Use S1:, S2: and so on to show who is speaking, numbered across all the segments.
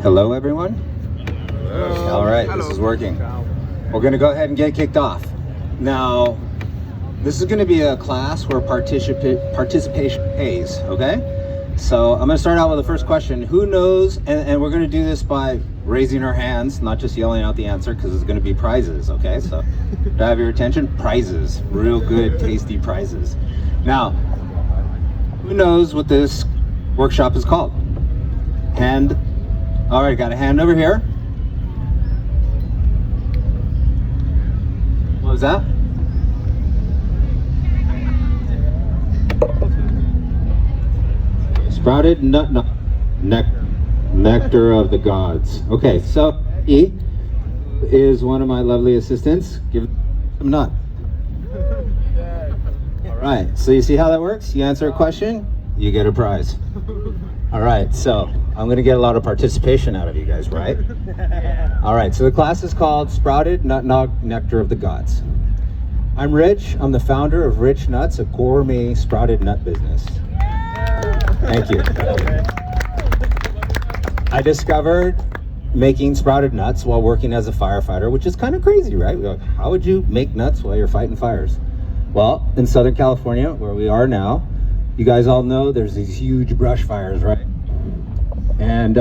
S1: Hello, everyone.
S2: Hello.
S1: All right,
S2: Hello.
S1: this is working. We're going to go ahead and get kicked off. Now, this is going to be a class where participation pays, okay? So I'm going to start out with the first question. Who knows, and we're going to do this by raising our hands, not just yelling out the answer, because it's going to be prizes, okay? So to have your attention, prizes, real good, tasty prizes. Now, who knows what this workshop is called? Hand. All right, got a hand over here. What was that? Sprouted nectar of the gods. Okay, so E is one of my lovely assistants. Give some nut. All right, so you see how that works? You answer a question, you get a prize. All right, so I'm gonna get a lot of participation out of you guys, right? All right, so the class is called Sprouted Nectar of the Gods. I'm Rich, I'm the founder of Rich Nuts, a gourmet sprouted nut business. Thank you. I discovered making sprouted nuts while working as a firefighter, which is kind of crazy, right? How would you make nuts while you're fighting fires? Well, in Southern California, where we are now, you guys all know there's these huge brush fires, right? And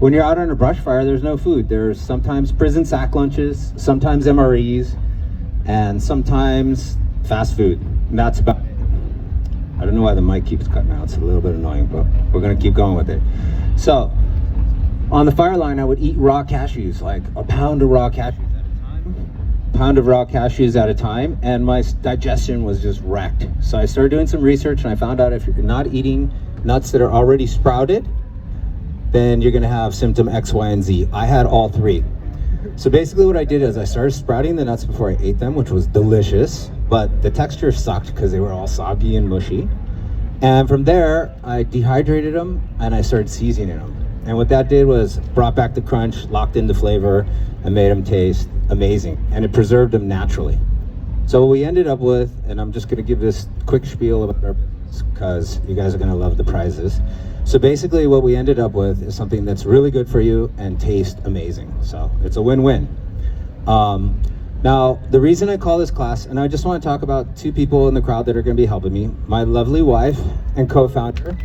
S1: when you're out on a brush fire, there's no food. There's sometimes prison sack lunches, sometimes MREs, and sometimes fast food. And that's about it. I don't know why the mic keeps cutting out. It's a little bit annoying, but we're gonna keep going with it. So, on the fire line, I would eat raw cashews, like a pound of raw cashews at a time, and my digestion was just wrecked. So I started doing some research, and I found out if you're not eating nuts that are already sprouted, then you're gonna have symptom X, Y, and Z. I had all three. So basically what I did is I started sprouting the nuts before I ate them, which was delicious, but the texture sucked because they were all soggy and mushy. And from there, I dehydrated them and I started seasoning them. And what that did was brought back the crunch, locked in the flavor, and made them taste amazing. And it preserved them naturally. So what we ended up with, and I'm just gonna give this quick spiel about our business because you guys are gonna love the prizes. So basically what we ended up with is something that's really good for you and tastes amazing. So it's a win-win. Now, the reason I call this class, and I just want to talk about two people in the crowd that are going to be helping me. My lovely wife and co-founder,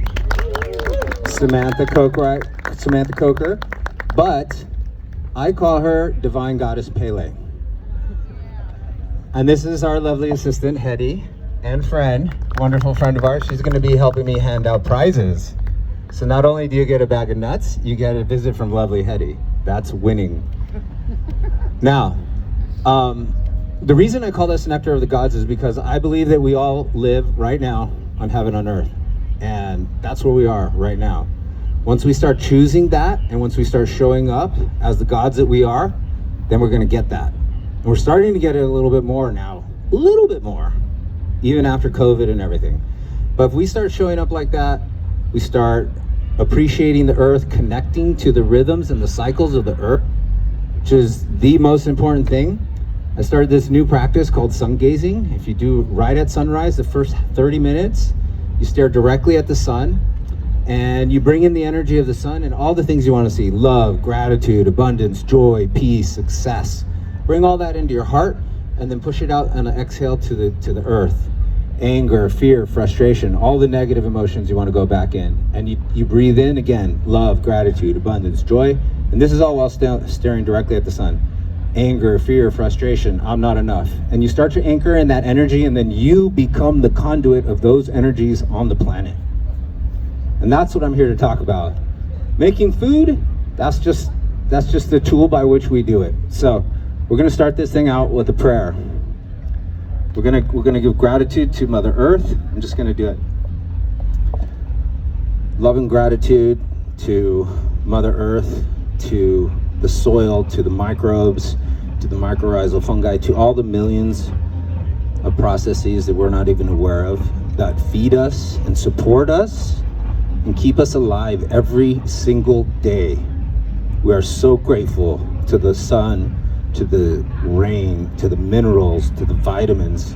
S1: Samantha Coker, but I call her Divine Goddess Pele. And this is our lovely assistant, Hetty, and friend, wonderful friend of ours. She's going to be helping me hand out prizes. So not only do you get a bag of nuts, you get a visit from lovely Hetty. That's winning. Now, the reason I call this Nectar of the Gods is because I believe that we all live right now on heaven on earth. And that's where we are right now. Once we start choosing that, and once we start showing up as the gods that we are, then we're gonna get that. And we're starting to get it a little bit more now, a little bit more, even after COVID and everything. But if we start showing up like that, we start appreciating the earth, connecting to the rhythms and the cycles of the earth, which is the most important thing. I started this new practice called sun gazing. If you do right at sunrise, the first 30 minutes, you stare directly at the sun and you bring in the energy of the sun and all the things you want to see: love, gratitude, abundance, joy, peace, success. Bring all that into your heart and then push it out on an exhale to the earth. Anger, fear, frustration, all the negative emotions you want to go back in. And you breathe in again, love, gratitude, abundance, joy. And this is all while staring directly at the sun. Anger, fear, frustration, I'm not enough. And you start to anchor in that energy, and then you become the conduit of those energies on the planet. And that's what I'm here to talk about. Making food, that's just the tool by which we do it. So we're gonna start this thing out with a prayer. We're gonna give gratitude to Mother Earth. I'm just gonna do it. Love and gratitude to Mother Earth, to the soil, to the microbes, to the mycorrhizal fungi, to all the millions of processes that we're not even aware of that feed us and support us and keep us alive every single day. We are so grateful to the sun, to the rain, to the minerals, to the vitamins,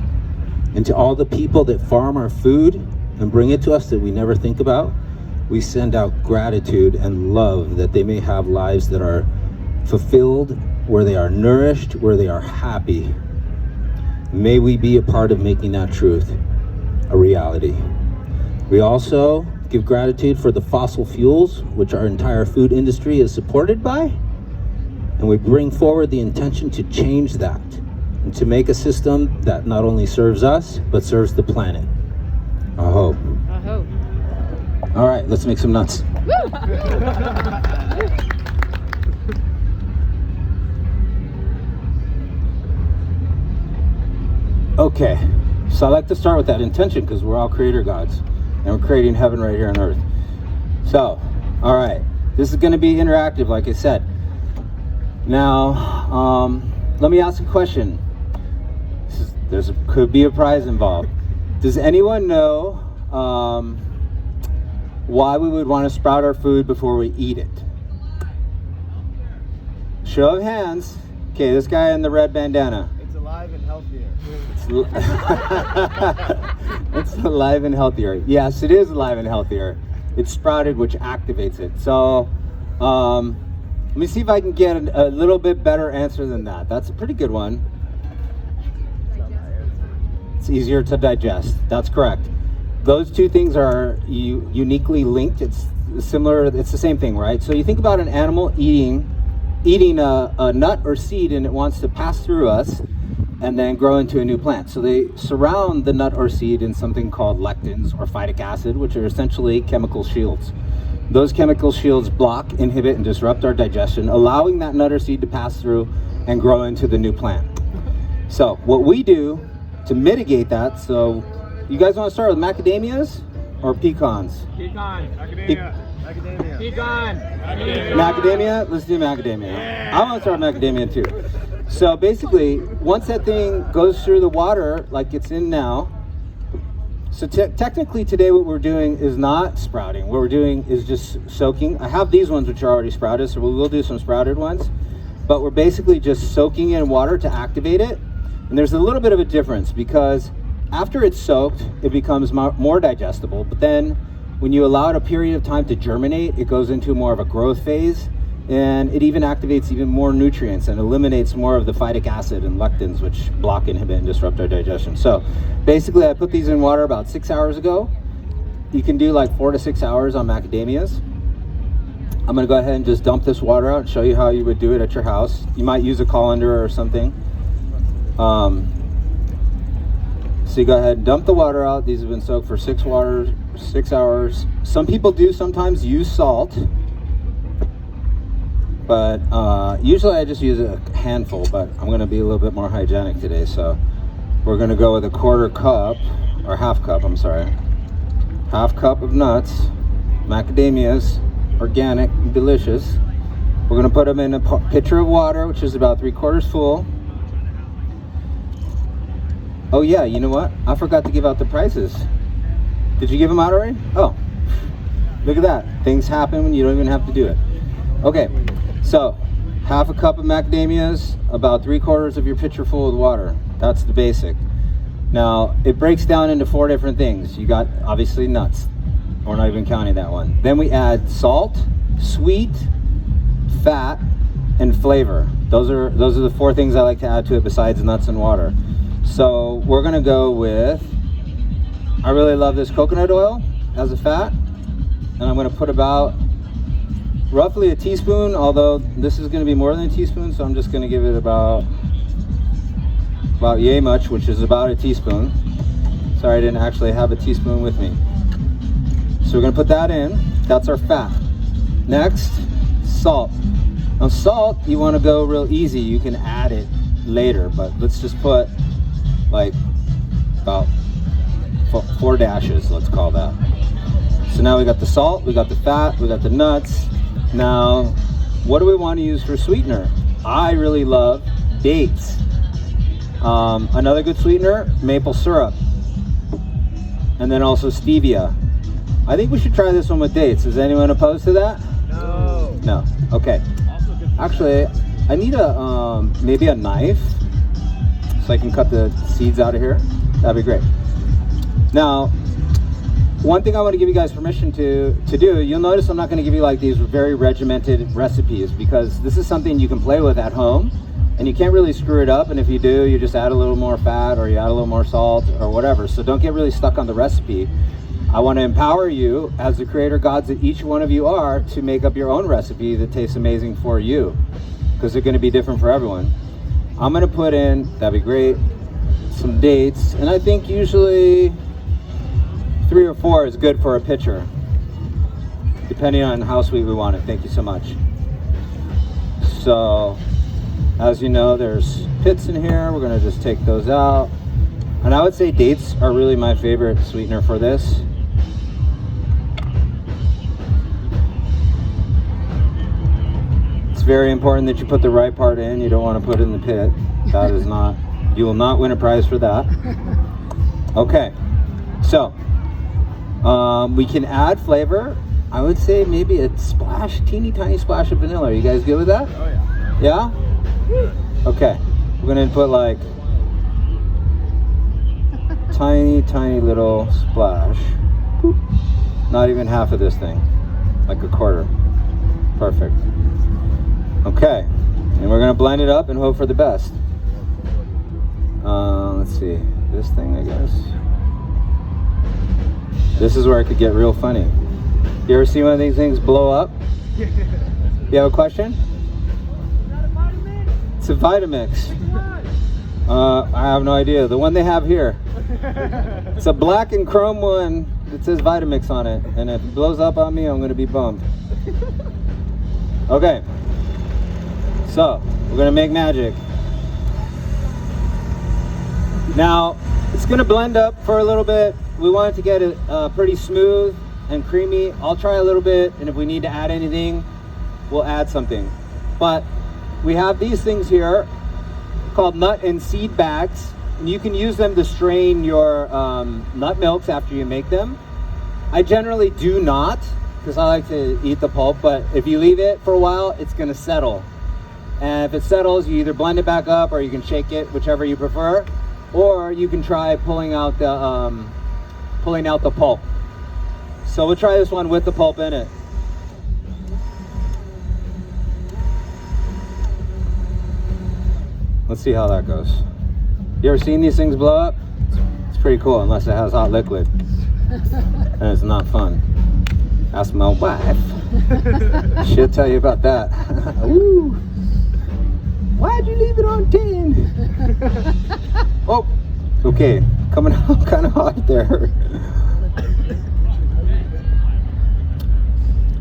S1: and to all the people that farm our food and bring it to us that we never think about. we send out gratitude and love that they may have lives that are fulfilled, where they are nourished, where they are happy. May we be a part of making that truth a reality. We also give gratitude for the fossil fuels, which our entire food industry is supported by, and we bring forward the intention to change that and to make a system that not only serves us, but serves the planet. I hope.
S2: I hope.
S1: All right, let's make some nuts. Okay, so I like to start with that intention because we're all creator gods and we're creating heaven right here on earth. So, all right, this is going to be interactive, like I said. Now, let me ask a question. Could be a prize involved. Does anyone know why we would want to sprout our food before we eat it? Show of hands. Okay, this guy in the red bandana.
S3: It's alive and healthier.
S1: It's alive and healthier. Yes, it is alive and healthier. It's sprouted, which activates it. So, let me see if I can get a little bit better answer than that. That's a pretty good one. It's easier to digest. That's correct. Those two things are uniquely linked. It's similar. It's the same thing, right? So you think about an animal eating a nut or seed, and it wants to pass through us and then grow into a new plant. So they surround the nut or seed in something called lectins or phytic acid, which are essentially chemical shields. Those chemical shields block, inhibit, and disrupt our digestion, allowing that nut or seed to pass through and grow into the new plant. So what we do to mitigate that, so you guys want to start with macadamias or pecans?
S3: Pecan. Macadamia. Macadamia. Pecan.
S1: Macadamia? Let's do macadamia. Yeah. I want to start with macadamia too. So basically, once that thing goes through the water like it's in now, so technically today what we're doing is not sprouting. What we're doing is just soaking. I have these ones which are already sprouted, so we will do some sprouted ones. But we're basically just soaking in water to activate it. And there's a little bit of a difference because after it's soaked, it becomes more digestible. But then when you allow it a period of time to germinate, it goes into more of a growth phase. And it even activates even more nutrients and eliminates more of the phytic acid and lectins, which block, inhibit, and disrupt our digestion. So basically I put these in water about 6 hours ago. You can do like 4 to 6 hours on macadamias. I'm gonna go ahead and just dump this water out and show you how you would do it at your house. You might use a colander or something. So you go ahead and dump the water out. These have been soaked for 6 hours. Some people do sometimes use salt. But usually I just use a handful, but I'm going to be a little bit more hygienic today. So we're going to go with a quarter cup, or half cup, I'm sorry. Half cup of nuts, macadamias, organic, delicious. We're going to put them in a pitcher of water, which is about 3/4 full. Oh yeah, you know what? I forgot to give out the prices. Did you give them out already? Oh, look at that. Things happen when you don't even have to do it. Okay. So, half a cup of macadamias, about 3/4 of your pitcher full of water. That's the basic. Now, it breaks down into 4 different things. You got, obviously, nuts. We're not even counting that one. Then we add salt, sweet, fat, and flavor. Those are the 4 things I like to add to it besides nuts and water. So, we're going to go with, I really love this coconut oil as a fat. And I'm going to put about roughly a teaspoon, although this is going to be more than a teaspoon, so I'm just going to give it about yay much, which is about a teaspoon. Sorry, I didn't actually have a teaspoon with me. So we're going to put that in. That's our fat. Next, salt. Now salt, you want to go real easy. You can add it later, but let's just put like about 4 dashes, let's call that. So now we got the salt, we got the fat, we got the nuts. Now, what do we want to use for sweetener? I really love dates. Another good sweetener, maple syrup. And then also stevia. I think we should try this one with dates. Is anyone opposed to that?
S3: No.
S1: No, okay. Actually, I need maybe a knife so I can cut the seeds out of here. That'd be great. Now, One thing I want to give you guys permission to do, you'll notice I'm not going to give you like these very regimented recipes, because this is something you can play with at home and you can't really screw it up, and if you do, you just add a little more fat or you add a little more salt or whatever. So don't get really stuck on the recipe. I want to empower you as the creator gods that each one of you are to make up your own recipe that tastes amazing for you, because they're going to be different for everyone. I'm going to put in, that'd be great, some dates, and I think usually 3 or 4 is good for a pitcher, depending on how sweet we want it. Thank you so much. So, as you know, there's pits in here. We're gonna just take those out. And I would say dates are really my favorite sweetener for this. It's very important that you put the right part in. You don't want to put it in the pit. That is not, you will not win a prize for that. Okay, so we can add flavor. I would say maybe a splash, teeny tiny splash of vanilla. Are you guys good with that?
S3: Oh yeah.
S1: Yeah? Okay. We're gonna put like tiny little splash. Boop. Not even half of this thing. Like a quarter. Perfect. Okay. And we're gonna blend it up and hope for the best. Let's see. This thing, I guess. This is where it could get real funny. You ever see one of these things blow up? You have a question? It's a Vitamix. I have no idea. The one they have here. It's a black and chrome one that says Vitamix on it. And if it blows up on me, I'm going to be bummed. Okay. So, we're going to make magic. Now, it's going to blend up for a little bit. We want it to get it pretty smooth and creamy. I'll try a little bit, and if we need to add anything, we'll add something. But we have these things here called nut and seed bags, and you can use them to strain your nut milks after you make them. I generally do not, because I like to eat the pulp, but if you leave it for a while, it's going to settle. And if it settles, you either blend it back up or you can shake it, whichever you prefer. Or you can try pulling out the pulp. So we'll try this one with the pulp in it. Let's see how that goes. You ever seen these things blow up? It's pretty cool, unless it has hot liquid. And it's not fun. Ask my wife. She'll tell you about that. Ooh. Why'd you leave it on 10? Oh, okay, coming out kind of hot there.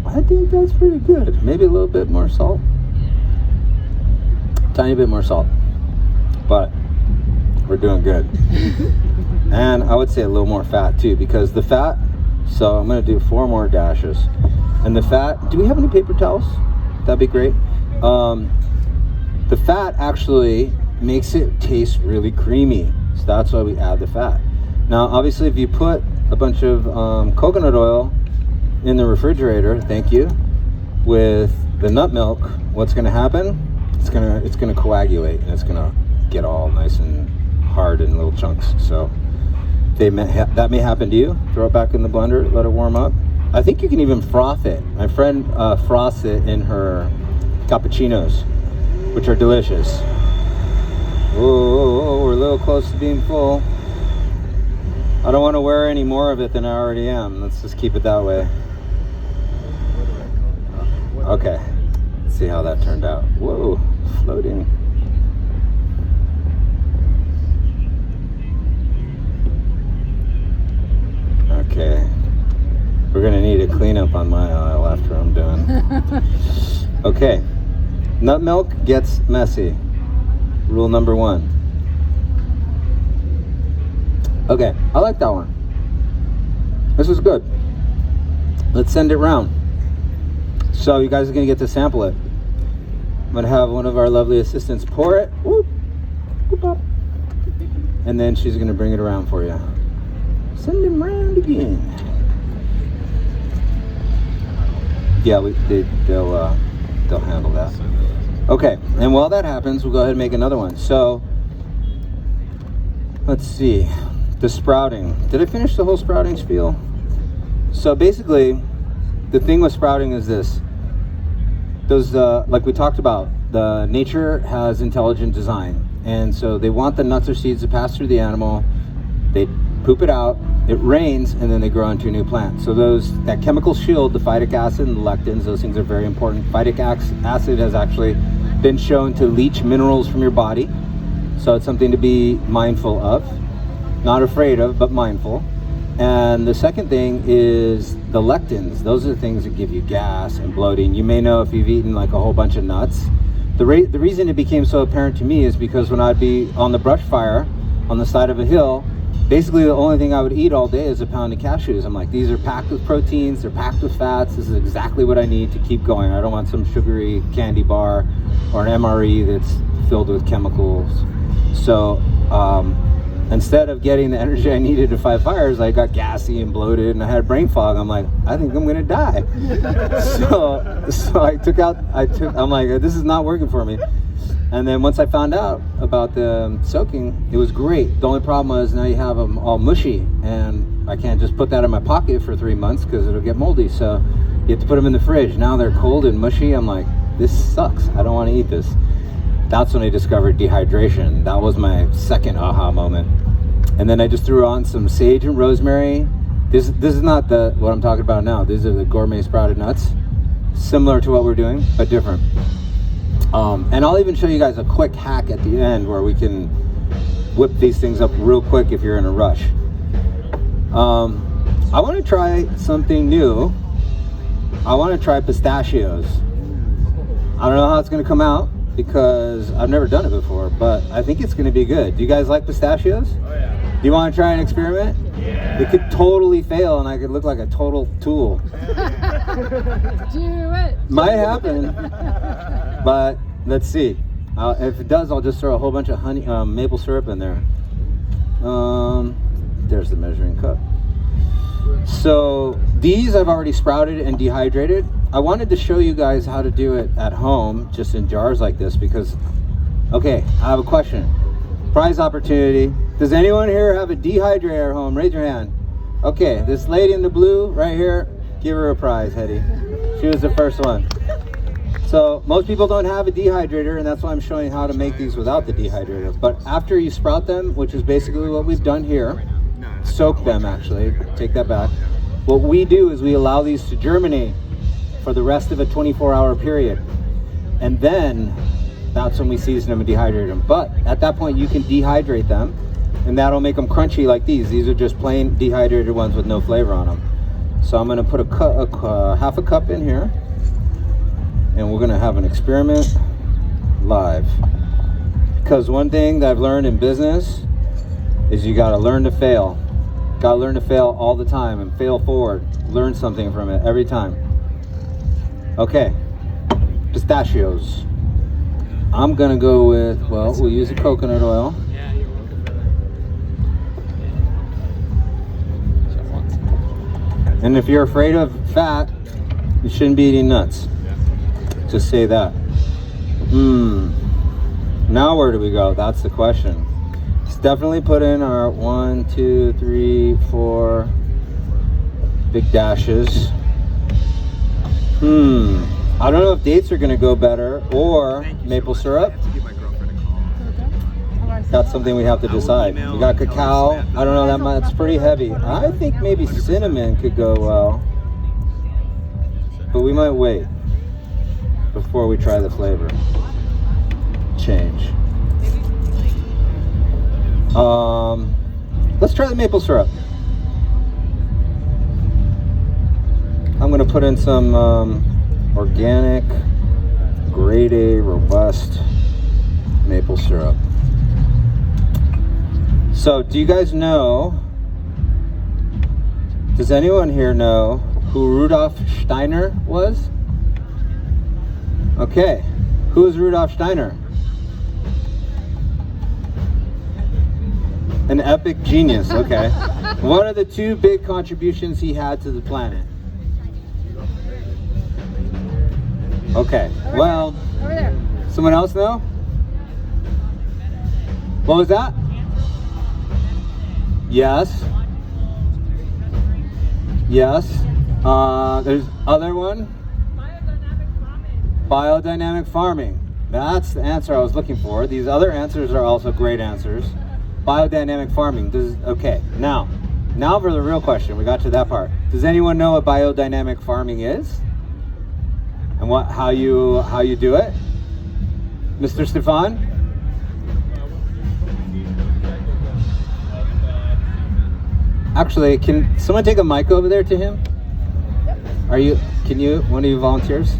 S1: I think that's pretty good. Maybe a little bit more salt. Tiny bit more salt. But we're doing good. And I would say a little more fat too, because the fat, so I'm gonna do 4 more dashes. And the fat, do we have any paper towels? That'd be great. The fat actually makes it taste really creamy. So that's why we add the fat. Now, obviously, if you put a bunch of coconut oil in the refrigerator, thank you, with the nut milk, what's gonna happen? It's gonna coagulate, and it's gonna get all nice and hard in little chunks. So that may happen to you. Throw it back in the blender, let it warm up. I think you can even froth it. My friend froths it in her cappuccinos, which are delicious. Whoa, we're a little close to being full. I don't want to wear any more of it than I already am. Let's just keep it that way. Okay, let's see how that turned out. Whoa, floating. Okay, we're gonna need a cleanup on my aisle after I'm done. Okay, nut milk gets messy. Rule number 1. Okay, I like that one. This is good. Let's send it round. So you guys are gonna get to sample it. I'm gonna have one of our lovely assistants pour it. Whoop, whoop up. And then she's gonna bring it around for you. Send them round again. Yeah, they'll handle that. Okay, and while that happens, we'll go ahead and make another one. So, let's see. The sprouting. Did I finish the whole sprouting spiel? So basically, the thing with sprouting is this. Those, like we talked about, the nature has intelligent design. And so they want the nuts or seeds to pass through the animal. They poop it out, it rains, and then they grow into a new plant. So that chemical shield, the phytic acid and the lectins, those things are very important. Phytic acid has actually been shown to leach minerals from your body. So it's something to be mindful of. Not afraid of, but mindful. And the second thing is the lectins. Those are the things that give you gas and bloating. You may know if you've eaten like a whole bunch of nuts. The reason it became so apparent to me is because when I'd be on the brush fire on the side of a hill, basically the only thing I would eat all day is a pound of cashews. I'm like, these are packed with proteins, they're packed with fats. This is exactly what I need to keep going. I don't want some sugary candy bar or an MRE that's filled with chemicals. So instead of getting the energy I needed to fight fires, I got gassy and bloated and I had brain fog. I'm like, I think I'm gonna die. so I'm like, this is not working for me. And then once I found out about the soaking, it was great. The only problem was now you have them all mushy, and I can't just put that in my pocket for 3 months because it'll get moldy. So you have to put them in the fridge. Now they're cold and mushy. I'm like, this sucks. I don't want to eat this. That's when I discovered dehydration. That was my second aha moment. And then I just threw on some sage and rosemary. This is not what I'm talking about now. These are the gourmet sprouted nuts. Similar to what we're doing, but different. And I'll even show you guys a quick hack at the end where we can whip these things up real quick if you're in a rush. I want to try something new. I want to try pistachios. I don't know how it's going to come out because I've never done it before, but I think it's going to be good. Do you guys like pistachios?
S3: Oh yeah.
S1: Do you want to try an experiment?
S3: Yeah.
S1: It could totally fail and I could look like a total tool.
S2: Do it.
S1: Might happen, but let's see. If it does, I'll just throw a whole bunch of honey, maple syrup in there. There's the measuring cup. So these I've already sprouted and dehydrated. I wanted to show you guys how to do it at home, just in jars like this, because, okay, I have a question. Prize opportunity. Does anyone here have a dehydrator at home? Raise your hand. Okay, this lady in the blue right here, give her a prize, Hetty. She was the first one. So most people don't have a dehydrator, and that's why I'm showing how to make these without the dehydrator. But after you sprout them, which is basically what we've done here, soak them actually, take that back. What we do is we allow these to germinate for the rest of a 24-hour period. And then that's when we season them and dehydrate them. But at that point you can dehydrate them, and that'll make them crunchy like these. These are just plain dehydrated ones with no flavor on them. So I'm gonna put half a cup in here, and we're gonna have an experiment live. Because one thing that I've learned in business is you gotta learn to fail. Gotta learn to fail all the time and fail forward. Learn something from it every time. Okay, pistachios. I'm gonna go with, well, we'll use the coconut oil.
S3: Yeah, you're welcome for that.
S1: And if you're afraid of fat, you shouldn't be eating nuts. Just say that. Now where do we go? That's the question. Let's definitely put in our 1, 2, 3, 4 big dashes. I don't know if dates are gonna go better or maple syrup. That's something we have to decide. We got cacao. I don't know, that's pretty heavy. I think maybe cinnamon could go well, but we might wait before we try the flavor change. Let's try the maple syrup. I'm gonna put in some organic, grade A, robust maple syrup. So do you guys know, does anyone here know who Rudolf Steiner was? Okay, who is Rudolf Steiner? An epic genius, okay. What are the two big contributions he had to the planet? Okay, well,
S2: Over there.
S1: someone else know? What was that? Yes. Yes. There's other one. Biodynamic farming. That's the answer I was looking for. These other answers are also great answers. Biodynamic farming. Okay, now for the real question. We got to that part. Does anyone know what biodynamic farming is? And how you do it? Mr. Stefan? Actually, can someone take a mic over there to him? Can you, one of you volunteers?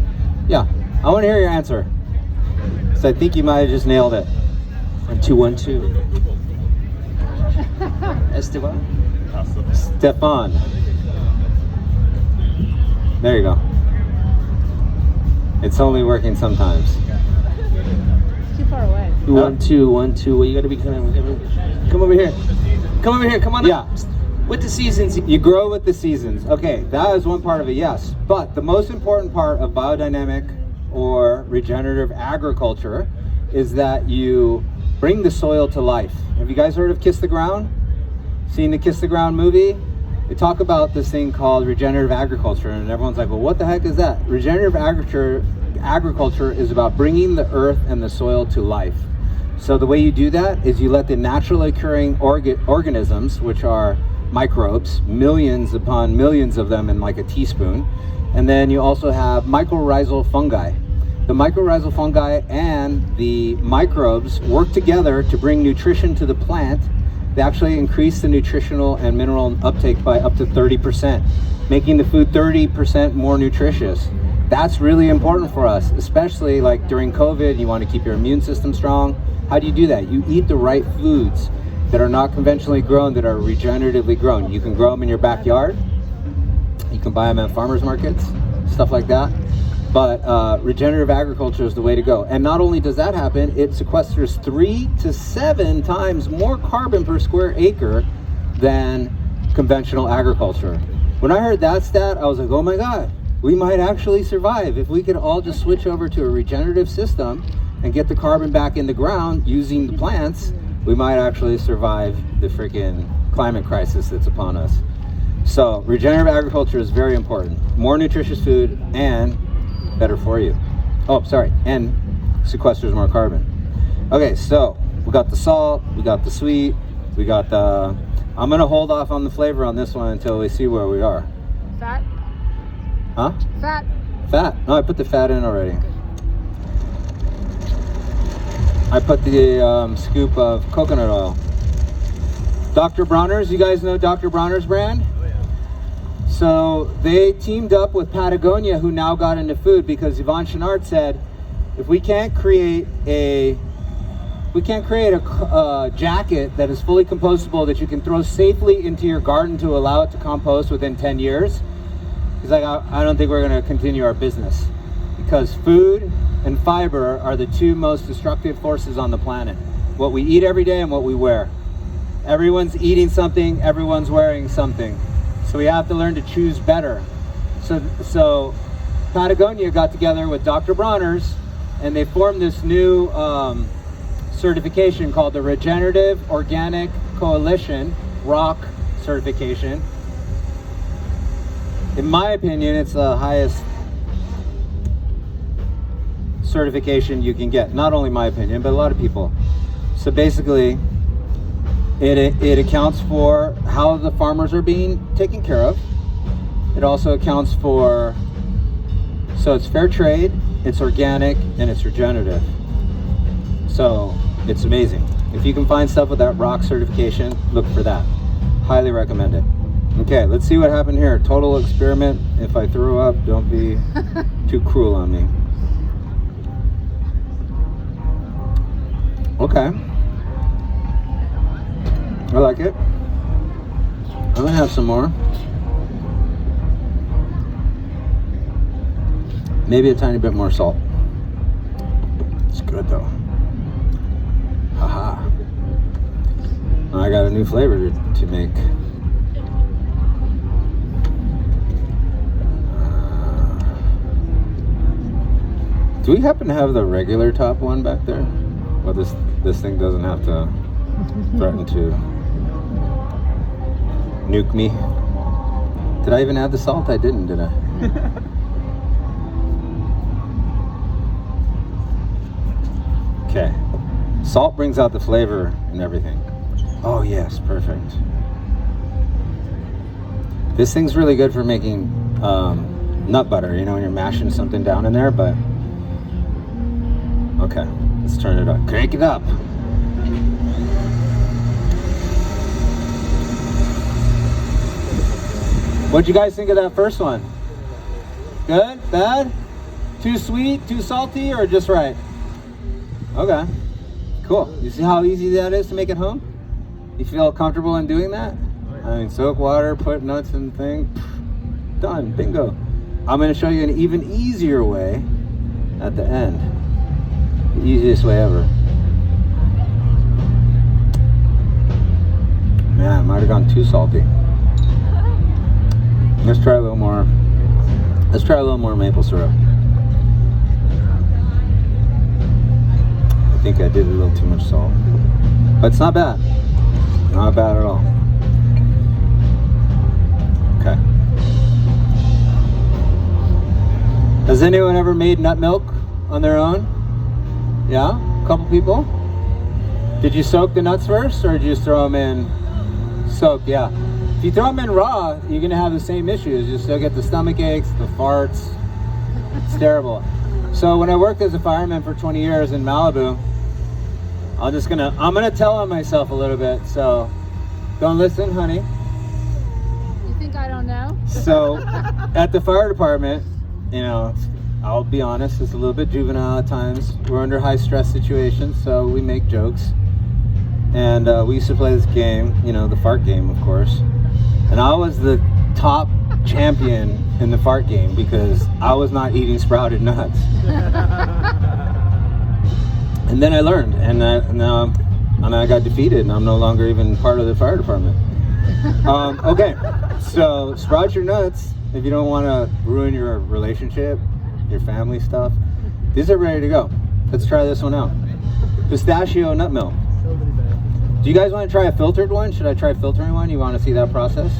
S1: Yeah, I want to hear your answer. So I think you might have just nailed it.
S3: And 212. Esteban?
S1: Stefan. There you go. It's only working sometimes.
S2: Too far away.
S3: 1-2-1-2. Well, you gotta be kind of. Come over here. Come over here. Come on
S1: Yeah.
S3: up. With the seasons.
S1: You grow with the seasons. Okay, that is one part of it, yes. But the most important part of biodynamic or regenerative agriculture is that you bring the soil to life. Have you guys heard of Kiss the Ground? Seen the Kiss the Ground movie? They talk about this thing called regenerative agriculture, and everyone's like, well, what the heck is that? Regenerative agriculture is about bringing the earth and the soil to life. So the way you do that is you let the naturally occurring organisms, which are microbes, millions upon millions of them in like a teaspoon, and then you also have mycorrhizal fungi. The mycorrhizal fungi and the microbes work together to bring nutrition to the plant. They actually increase the nutritional and mineral uptake by up to 30%, making the food 30% more nutritious. That's really important for us, especially like during COVID. You want to keep your immune system strong. How do you do that? You eat the right foods that are not conventionally grown, that are regeneratively grown. You can grow them in your backyard. You can buy them at farmers markets, stuff like that. But regenerative agriculture is the way to go. And not only does that happen, it sequesters 3 to 7 times more carbon per square acre than conventional agriculture. When I heard that stat, I was like, oh my God, we might actually survive if we could all just switch over to a regenerative system and get the carbon back in the ground using the plants. We might actually survive the freaking climate crisis that's upon us. So regenerative agriculture is very important. More nutritious food and better for you. Oh, sorry, and sequesters more carbon. Okay, so we got the salt, we got the sweet, we got the, I'm gonna hold off on the flavor on this one until we see where we are.
S2: Fat?
S1: Huh?
S2: Fat.
S1: Fat? No, I put the fat in already. I put the scoop of coconut oil. Dr. Bronner's, you guys know Dr. Bronner's brand? So they teamed up with Patagonia, who now got into food, because Yvon Chouinard said, if we can't create a jacket that is fully compostable that you can throw safely into your garden to allow it to compost within 10 years, he's like, I don't think we're going to continue our business, because food and fiber are the two most destructive forces on the planet. What we eat every day and what we wear. Everyone's eating something, everyone's wearing something. So we have to learn to choose better. So Patagonia got together with Dr. Bronner's, and they formed this new certification called the Regenerative Organic Coalition, ROC certification. In my opinion, it's the highest certification you can get. Not only my opinion, but a lot of people. So basically, it accounts for how the farmers are being taken care of. It also accounts for, so it's fair trade, it's organic, and it's regenerative. So it's amazing. If you can find stuff with that ROC certification, look for that. Highly recommend it. Okay, let's see what happened here. Total experiment. If I throw up, don't be too cruel on me. Okay. I like it. I'm gonna have some more. Maybe a tiny bit more salt. It's good though. Haha. I got a new flavor to make. Do we happen to have the regular top one back there? Well, this thing doesn't have to threaten to nuke me. Did I even add the salt? I didn't, did I? Okay. Salt brings out the flavor and everything. Oh yes, perfect. This thing's really good for making nut butter, you know, when you're mashing something down in there, but okay, let's turn it up. Crank it up. What'd you guys think of that first one? Good? Bad? Too sweet? Too salty? Or just right? Okay. Cool. You see how easy that is to make at home? You feel comfortable in doing that? I mean, soak water, put nuts in the thing. Done. Bingo. I'm going to show you an even easier way at the end. The easiest way ever. Man, it might have gone too salty. Let's try a little more. Let's try a little more maple syrup. I think I did a little too much salt, but it's not bad. Not bad at all. Okay. Has anyone ever made nut milk on their own? Yeah, a couple people. Did you soak the nuts first, or did you just throw them in? Soak, yeah. If you throw them in raw, you're gonna have the same issues. You still get the stomach aches, the farts. It's terrible. So when I worked as a fireman for 20 years in Malibu, I'm gonna tell on myself a little bit. So don't listen, honey.
S2: You think I don't know?
S1: So at the fire department, you know, I'll be honest, it's a little bit juvenile at times. We're under high stress situations, so we make jokes. And we used to play this game, you know, the fart game, of course. And I was the top champion in the fart game because I was not eating sprouted nuts. And then I learned, and now I got defeated, and I'm no longer even part of the fire department. Okay, so sprout your nuts if you don't want to ruin your relationship, your family stuff. These are ready to go. Let's try this one out. Pistachio nut milk. Do you guys want to try a filtered one? Should I try filtering one? You want to see that process?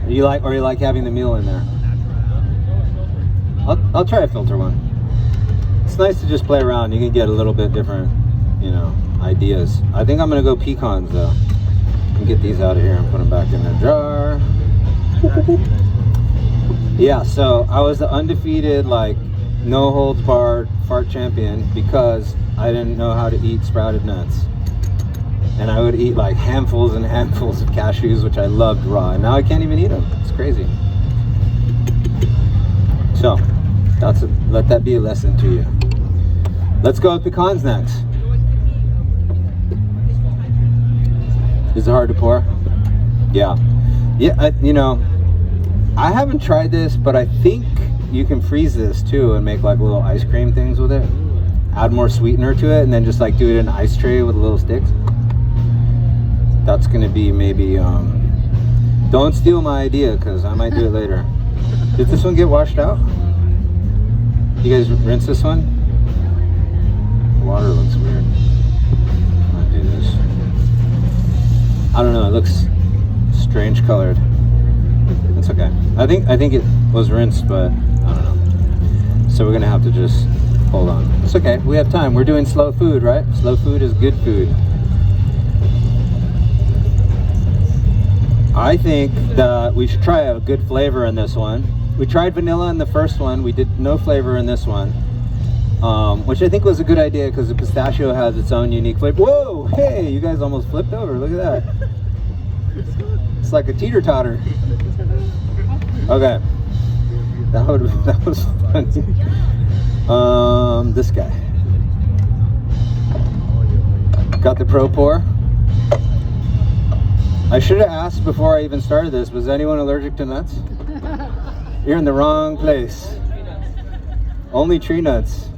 S1: Or you like having the meal in there? I'll try a filter one. It's nice to just play around. You can get a little bit different, you know, ideas. I think I'm gonna go pecans though. And get these out of here and put them back in the jar. Yeah, so I was the undefeated, like, no holds barred fart champion because I didn't know how to eat sprouted nuts. And I would eat like handfuls and handfuls of cashews, which I loved raw. And now I can't even eat them. It's crazy. So, let that be a lesson to you. Let's go with pecans next. Is it hard to pour? Yeah. Yeah, you know, I haven't tried this, but I think you can freeze this too and make like little ice cream things with it. Add more sweetener to it and then just like do it in an ice tray with little sticks. That's gonna be maybe, don't steal my idea because I might do it later. Did this one get washed out? You guys rinse this one? The water looks weird. I'll do this. I don't know, it looks strange colored. It's okay. I think it was rinsed, but I don't know. So we're gonna have to just hold on. It's okay, we have time. We're doing slow food, right? Slow food is good food. I think that we should try a good flavor in this one. We tried vanilla in the first one. We did no flavor in this one, which I think was a good idea because the pistachio has its own unique flavor. Whoa! Hey, you guys almost flipped over. Look at that. It's like a teeter-totter. Okay. That was funny. This guy. Got the Pro Pour. I should have asked before I even started this, was anyone allergic to nuts? You're in the wrong place. Only tree nuts.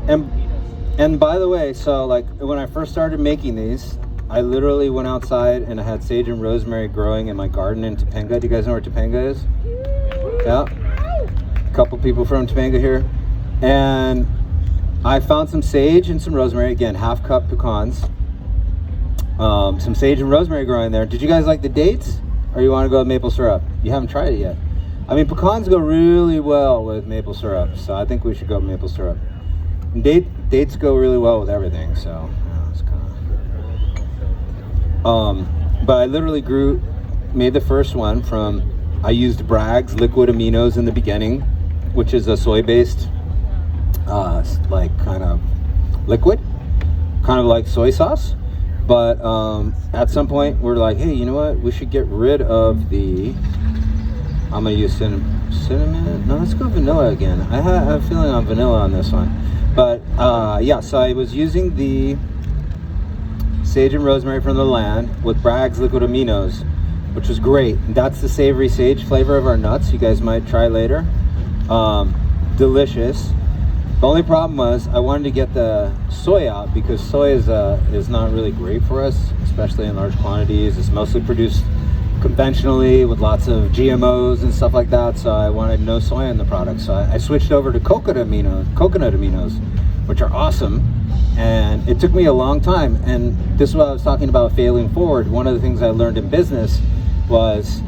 S1: And by the way, so like when I first started making these, I literally went outside and I had sage and rosemary growing in my garden in Topanga. Do you guys know where Topanga is? Yeah. A couple people from Topanga here. And I found some sage and some rosemary, again, half cup pecans. Some sage and rosemary growing there. Did you guys like the dates? or you want to go with maple syrup? You haven't tried it yet. I mean, pecans go really well with maple syrup, so I think we should go with maple syrup. And dates go really well with everything, so yeah, it's kind of. But I literally made the first one from. I used Bragg's liquid aminos in the beginning, which is a soy-based, like kind of liquid, kind of like soy sauce. But at some point, we're like, hey, you know what? We should get rid of the. I'm gonna use cinnamon. No, let's go vanilla again. I have a feeling on vanilla on this one. But yeah, so I was using the sage and rosemary from the land with Bragg's liquid aminos, which was great. And that's the savory sage flavor of our nuts. You guys might try later. Delicious. The only problem was I wanted to get the soy out because soy is not really great for us, especially in large quantities. It's mostly produced conventionally with lots of GMOs and stuff like that, so I wanted no soy in the product. So I switched over to coconut aminos, which are awesome. And it took me a long time. And this is what I was talking about failing forward. One of the things I learned in business was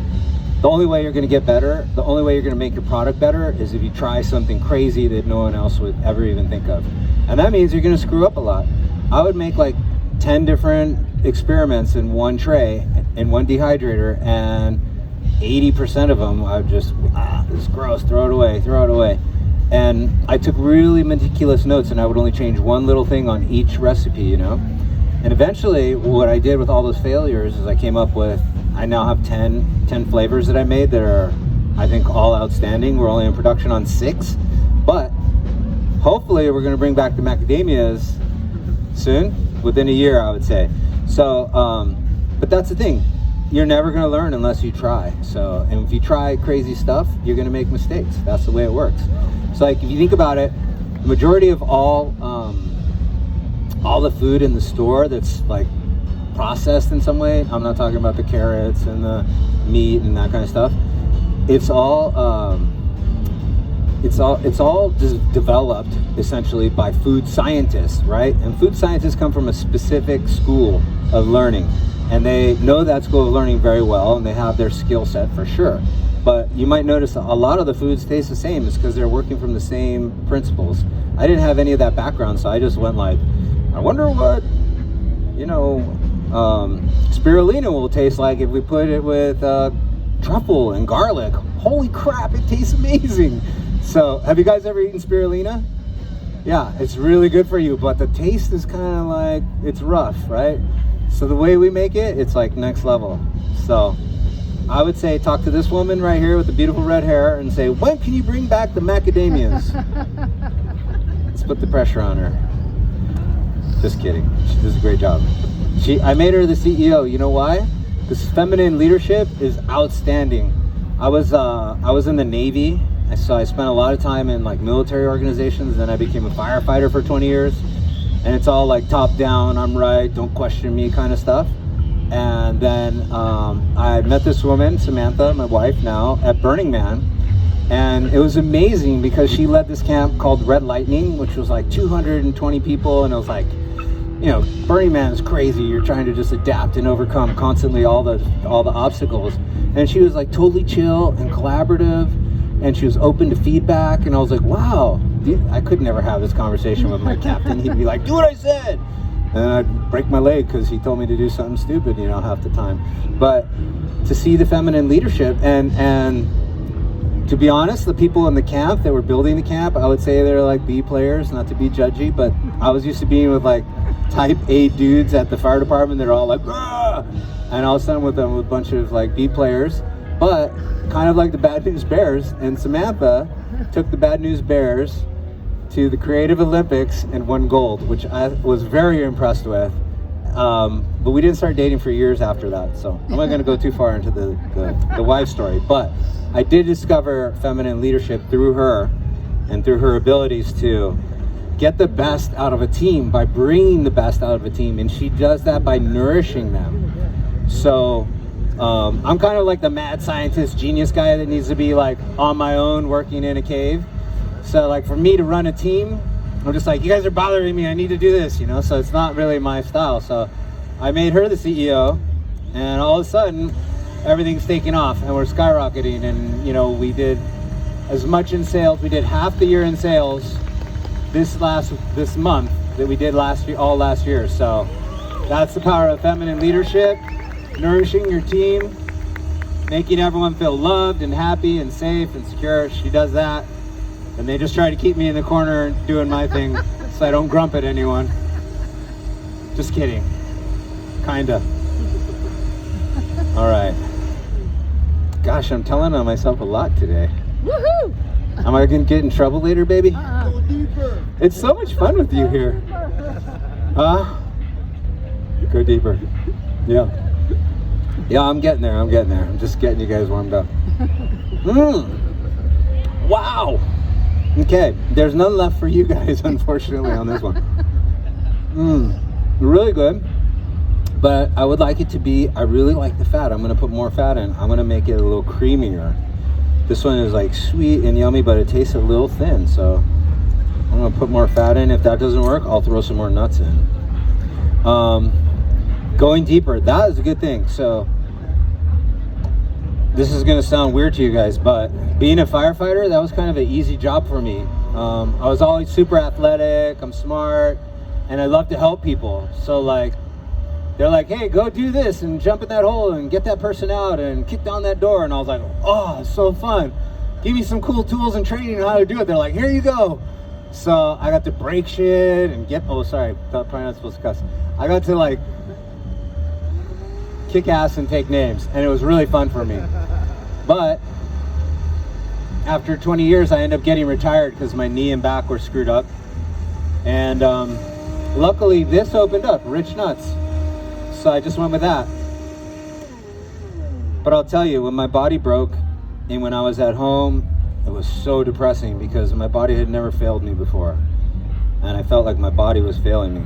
S1: the only way you're going to get better, the only way you're going to make your product better is if you try something crazy that no one else would ever even think of. And that means you're going to screw up a lot. I would make like 10 different experiments in one tray, in one dehydrator, and 80% of them I would just, this is gross, throw it away. And I took really meticulous notes, and I would only change one little thing on each recipe, you know? And eventually, what I did with all those failures is I came up with, I now have 10 flavors that I made that are, I think, all outstanding. We're only in production on 6, but hopefully we're gonna bring back the macadamias soon, within a year, I would say. So, but that's the thing. You're never gonna learn unless you try. So, and if you try crazy stuff, you're gonna make mistakes. That's the way it works. So like, if you think about it, the majority of all the food in the store that's like processed in some way, I'm not talking about the carrots and the meat and that kind of stuff. It's all just developed essentially by food scientists, right? And food scientists come from a specific school of learning, and they know that school of learning very well, and they have their skill set for sure. But you might notice a lot of the foods taste the same. It's because they're working from the same principles. I didn't have any of that background, so I just went like, I wonder what, spirulina will taste like if we put it with truffle and garlic. Holy crap, it tastes amazing. So, have you guys ever eaten spirulina? Yeah, it's really good for you, but the taste is kind of like, it's rough, right? So the way we make it, it's like next level. So I would say talk to this woman right here with the beautiful red hair and say, when can you bring back the macadamias? Let's put the pressure on her. Just kidding. She does a great job. I made her the CEO. You know why? Because feminine leadership is outstanding. I was in the Navy. So I spent a lot of time in like military organizations. Then I became a firefighter for 20 years. And it's all like top down, I'm right, don't question me kind of stuff. And then I met this woman, Samantha, my wife now, at Burning Man. And it was amazing because she led this camp called Red Lightning, which was like 220 people. And it was like, Burning Man is crazy. You're trying to just adapt and overcome constantly all the obstacles. And she was like totally chill and collaborative. And she was open to feedback. And I was like, wow, dude, I could never have this conversation with my captain. He'd be like, do what I said. And then I'd break my leg because he told me to do something stupid, half the time. But to see the feminine leadership and to be honest, the people in the camp that were building the camp, I would say they're like B players, not to be judgy, but I was used to being with like type A dudes at the fire department. They're all like, ah! And all of a sudden with them with a bunch of like B players, but kind of like the Bad News Bears. And Samantha took the Bad News Bears to the Creative Olympics and won gold, which I was very impressed with. But we didn't start dating for years after that, so I'm not going to go too far into the wife story. But I did discover feminine leadership through her and through her abilities to get the best out of a team by bringing the best out of a team, and she does that by nourishing them. So I'm kind of like the mad scientist genius guy that needs to be like on my own working in a cave. So like for me to run a team, I'm just like, you guys are bothering me, I need to do this, so it's not really my style. So I made her the CEO, and all of a sudden everything's taking off and we're skyrocketing. And you know, we did as much in sales. We did half the year in sales this month that we did last year. So that's the power of feminine leadership, nourishing your team, making everyone feel loved and happy and safe and secure. She does that. And they just try to keep me in the corner doing my thing so I don't grump at anyone. Just kidding. Kinda. All right. Gosh, I'm telling on myself a lot today.
S2: Woohoo!
S1: Am I gonna get in trouble later, baby?
S2: Go
S4: deeper.
S1: It's so much fun with you here. Go deeper. Yeah. Yeah, I'm getting there. I'm just getting you guys warmed up. Wow. Okay, there's none left for you guys, unfortunately, on this one. Really good. But I would like it to be, I really like the fat. I'm gonna put more fat in. I'm gonna make it a little creamier. This one is like sweet and yummy, but it tastes a little thin. So I'm gonna put more fat in. If that doesn't work, I'll throw some more nuts in. Going deeper, that is a good thing. So this is gonna sound weird to you guys, but being a firefighter, that was kind of an easy job for me. I was always super athletic, I'm smart, and I love to help people. So like, they're like, hey, go do this and jump in that hole and get that person out and kick down that door. And I was like, oh, it's so fun. Give me some cool tools and training on how to do it. They're like, here you go. So I got to break shit and probably not supposed to cuss. I got to like kick ass and take names, and it was really fun for me. But after 20 years, I ended up getting retired because my knee and back were screwed up. And luckily this opened up, Rich Nuts. So I just went with that. But I'll tell you, when my body broke and when I was at home, it was so depressing because my body had never failed me before. And I felt like my body was failing me.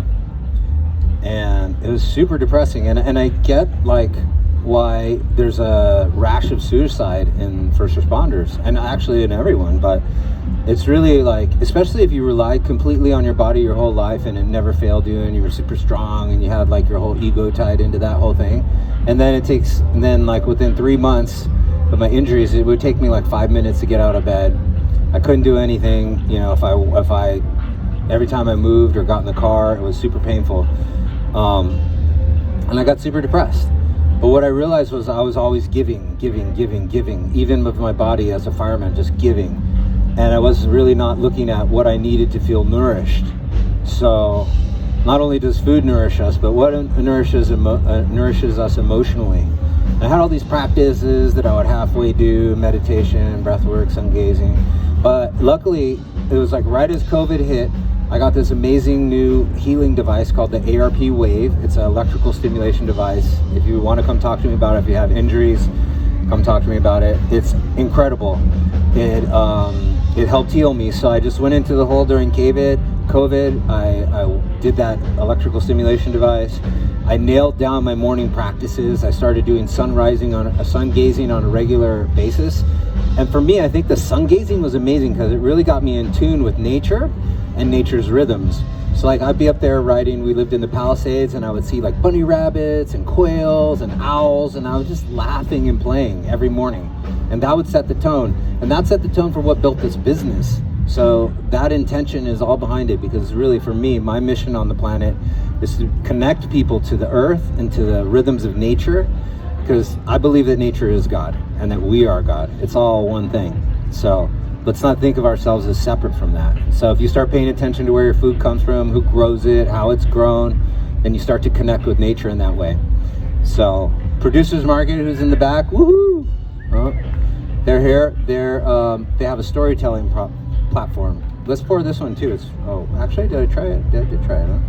S1: And it was super depressing. And I get like why there's a rash of suicide in first responders and actually in everyone, but it's really like, especially if you relied completely on your body your whole life and it never failed you and you were super strong and you had like your whole ego tied into that whole thing. And then like within 3 months of my injuries, it would take me like 5 minutes to get out of bed. I couldn't do anything, you know, if I every time I moved or got in the car, it was super painful. And I got super depressed. But what I realized was I was always giving, even with my body as a fireman, just giving. And I was really not looking at what I needed to feel nourished. So not only does food nourish us, but what nourishes us emotionally. And I had all these practices that I would halfway do, meditation, breath work, sun gazing. But luckily, it was like right as COVID hit, I got this amazing new healing device called the ARP Wave. It's an electrical stimulation device. If you want to come talk to me about it, if you have injuries, come talk to me about it. It's incredible. It helped heal me. So I just went into the hole during COVID. I did that electrical stimulation device. I nailed down my morning practices. I started doing sun gazing on a regular basis. And for me, I think the sun gazing was amazing because it really got me in tune with nature and nature's rhythms. So like I'd be up there riding, we lived in the Palisades, and I would see like bunny rabbits and quails and owls, and I was just laughing and playing every morning. And that would set the tone. And that set the tone for what built this business. So that intention is all behind it, because really for me, my mission on the planet is to connect people to the earth and to the rhythms of nature, because I believe that nature is God and that we are God. It's all one thing. So let's not think of ourselves as separate from that. So if you start paying attention to where your food comes from, who grows it, how it's grown, then you start to connect with nature in that way. So Producers Market, who's in the back, woohoo! They're here. They have a storytelling platform. Let's pour this one too. Actually, did I try it? I did try it, huh?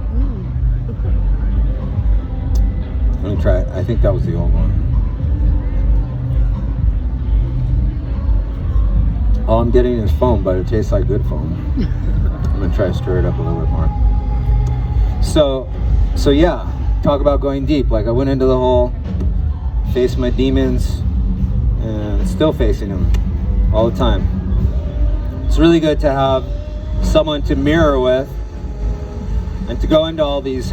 S1: Let me try it. I think that was the old one. All I'm getting is foam, but it tastes like good foam. I'm gonna try to stir it up a little bit more. So yeah, talk about going deep. Like I went into the hole, faced my demons, and still facing them all the time. It's really good to have someone to mirror with and to go into all these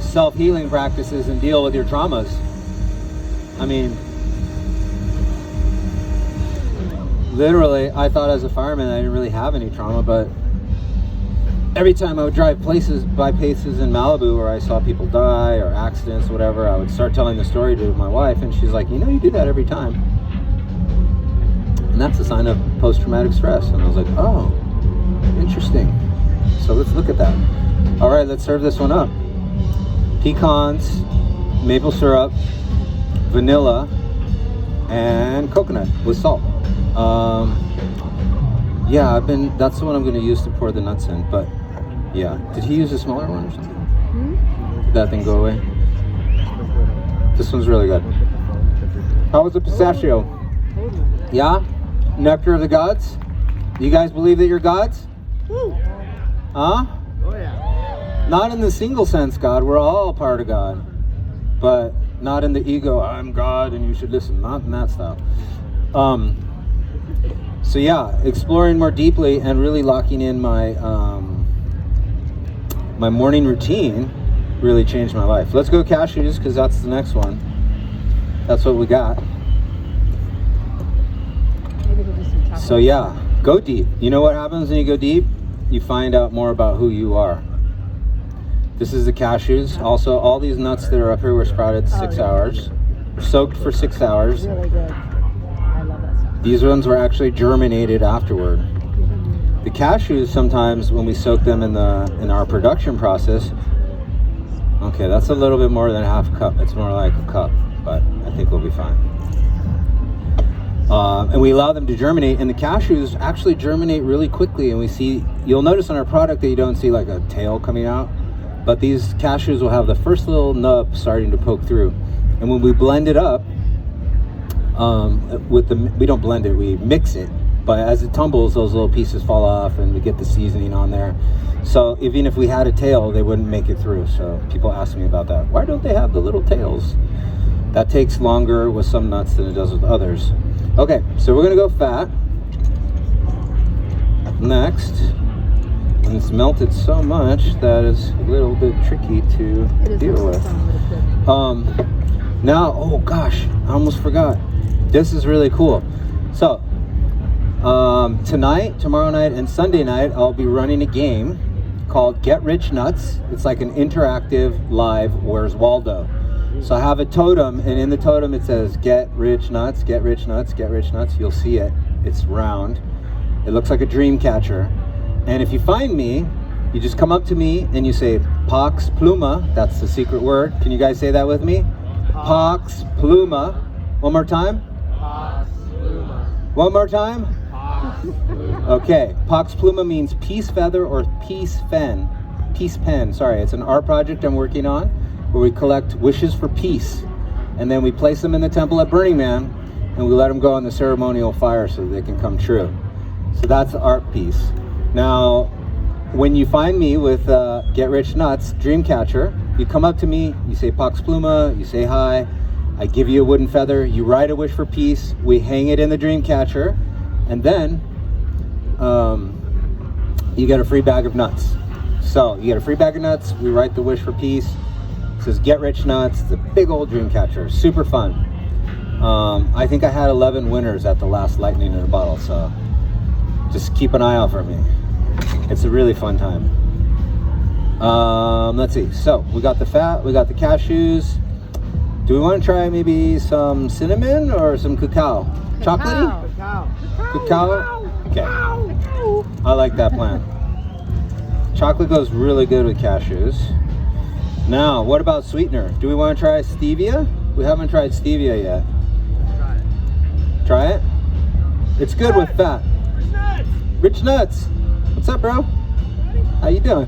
S1: self-healing practices and deal with your traumas. I mean, literally, I thought as a fireman I didn't really have any trauma, but every time I would drive by places in Malibu where I saw people die or accidents or whatever, I would start telling the story to my wife, and she's like, you know, you do that every time. And that's a sign of post-traumatic stress. And I was like, oh, interesting. So let's look at that. All right, let's serve this one up. Pecans, maple syrup, vanilla, and coconut with salt. Yeah, that's the one I'm going to use to pour the nuts in. But yeah, did he use a smaller one or something? Did that thing go away? This one's really good. How was the pistachio? Yeah? Nectar of the gods? You guys believe that you're gods? Huh?
S3: Oh yeah.
S1: Not in the single sense God, we're all part of God. But not in the ego, I'm God and you should listen. Not in that style. So yeah, exploring more deeply and really locking in my my morning routine really changed my life. Let's go cashews, because that's the next one. That's what we got.
S2: Maybe we'll do some chocolate.
S1: So yeah, go deep. You know what happens when you go deep? You find out more about who you are. This is the cashews. Also, all these nuts that are up here were sprouted 6 hours. Soaked for 6 hours.
S2: Really good. I love that stuff.
S1: These ones were actually germinated afterward. The cashews, sometimes when we soak them in our production process, okay, that's a little bit more than half a cup. It's more like a cup, but I think we'll be fine. And we allow them to germinate, and the cashews actually germinate really quickly. And you'll notice on our product that you don't see like a tail coming out, but these cashews will have the first little nub starting to poke through. And when we blend it up, we don't blend it, we mix it. But as it tumbles, those little pieces fall off, and we get the seasoning on there. So even if we had a tail, they wouldn't make it through. So people ask me about that. Why don't they have the little tails? That takes longer with some nuts than it does with others. Okay, so we're gonna go fat. Next, and it's melted so much that it's a little bit tricky to deal with. Now, oh gosh, I almost forgot. This is really cool. So, tonight, tomorrow night, and Sunday night, I'll be running a game called Get Rich Nuts. It's like an interactive live Where's Waldo. So I have a totem, and in the totem it says Get Rich Nuts, Get Rich Nuts, Get Rich Nuts. You'll see it. It's round. It looks like a dream catcher. And if you find me, you just come up to me and you say Pax Pluma. That's the secret word. Can you guys say that with me? Pax Pluma. One more time.
S3: Pax Pluma.
S1: One more time.
S3: Pax Pluma.
S1: Okay. Pax Pluma means peace feather or peace pen. Peace pen. Sorry, it's an art project I'm working on, where we collect wishes for peace, and then we place them in the temple at Burning Man, and we let them go on the ceremonial fire so that they can come true. So that's the art piece. Now, when you find me with Get Rich Nuts, Dreamcatcher, you come up to me, you say Pax Pluma, you say hi, I give you a wooden feather, you write a wish for peace, we hang it in the Dreamcatcher, and then you get a free bag of nuts. So you get a free bag of nuts, we write the wish for peace. It says Get Rich Nuts. It's a big old dream catcher. Super fun. I think I had 11 winners at the last lightning in a bottle, so just keep an eye out for me. It's a really fun time. Let's see. So we got the fat, we got the cashews. Do we want to try maybe some cinnamon or some cacao? Chocolatey? Cacao? Okay. I like that plan. Chocolate goes really good with cashews. Now, what about sweetener? Do we want to try stevia? We haven't tried stevia yet. Try it? It's good with fat. Rich Nuts. What's up, bro? How you doing?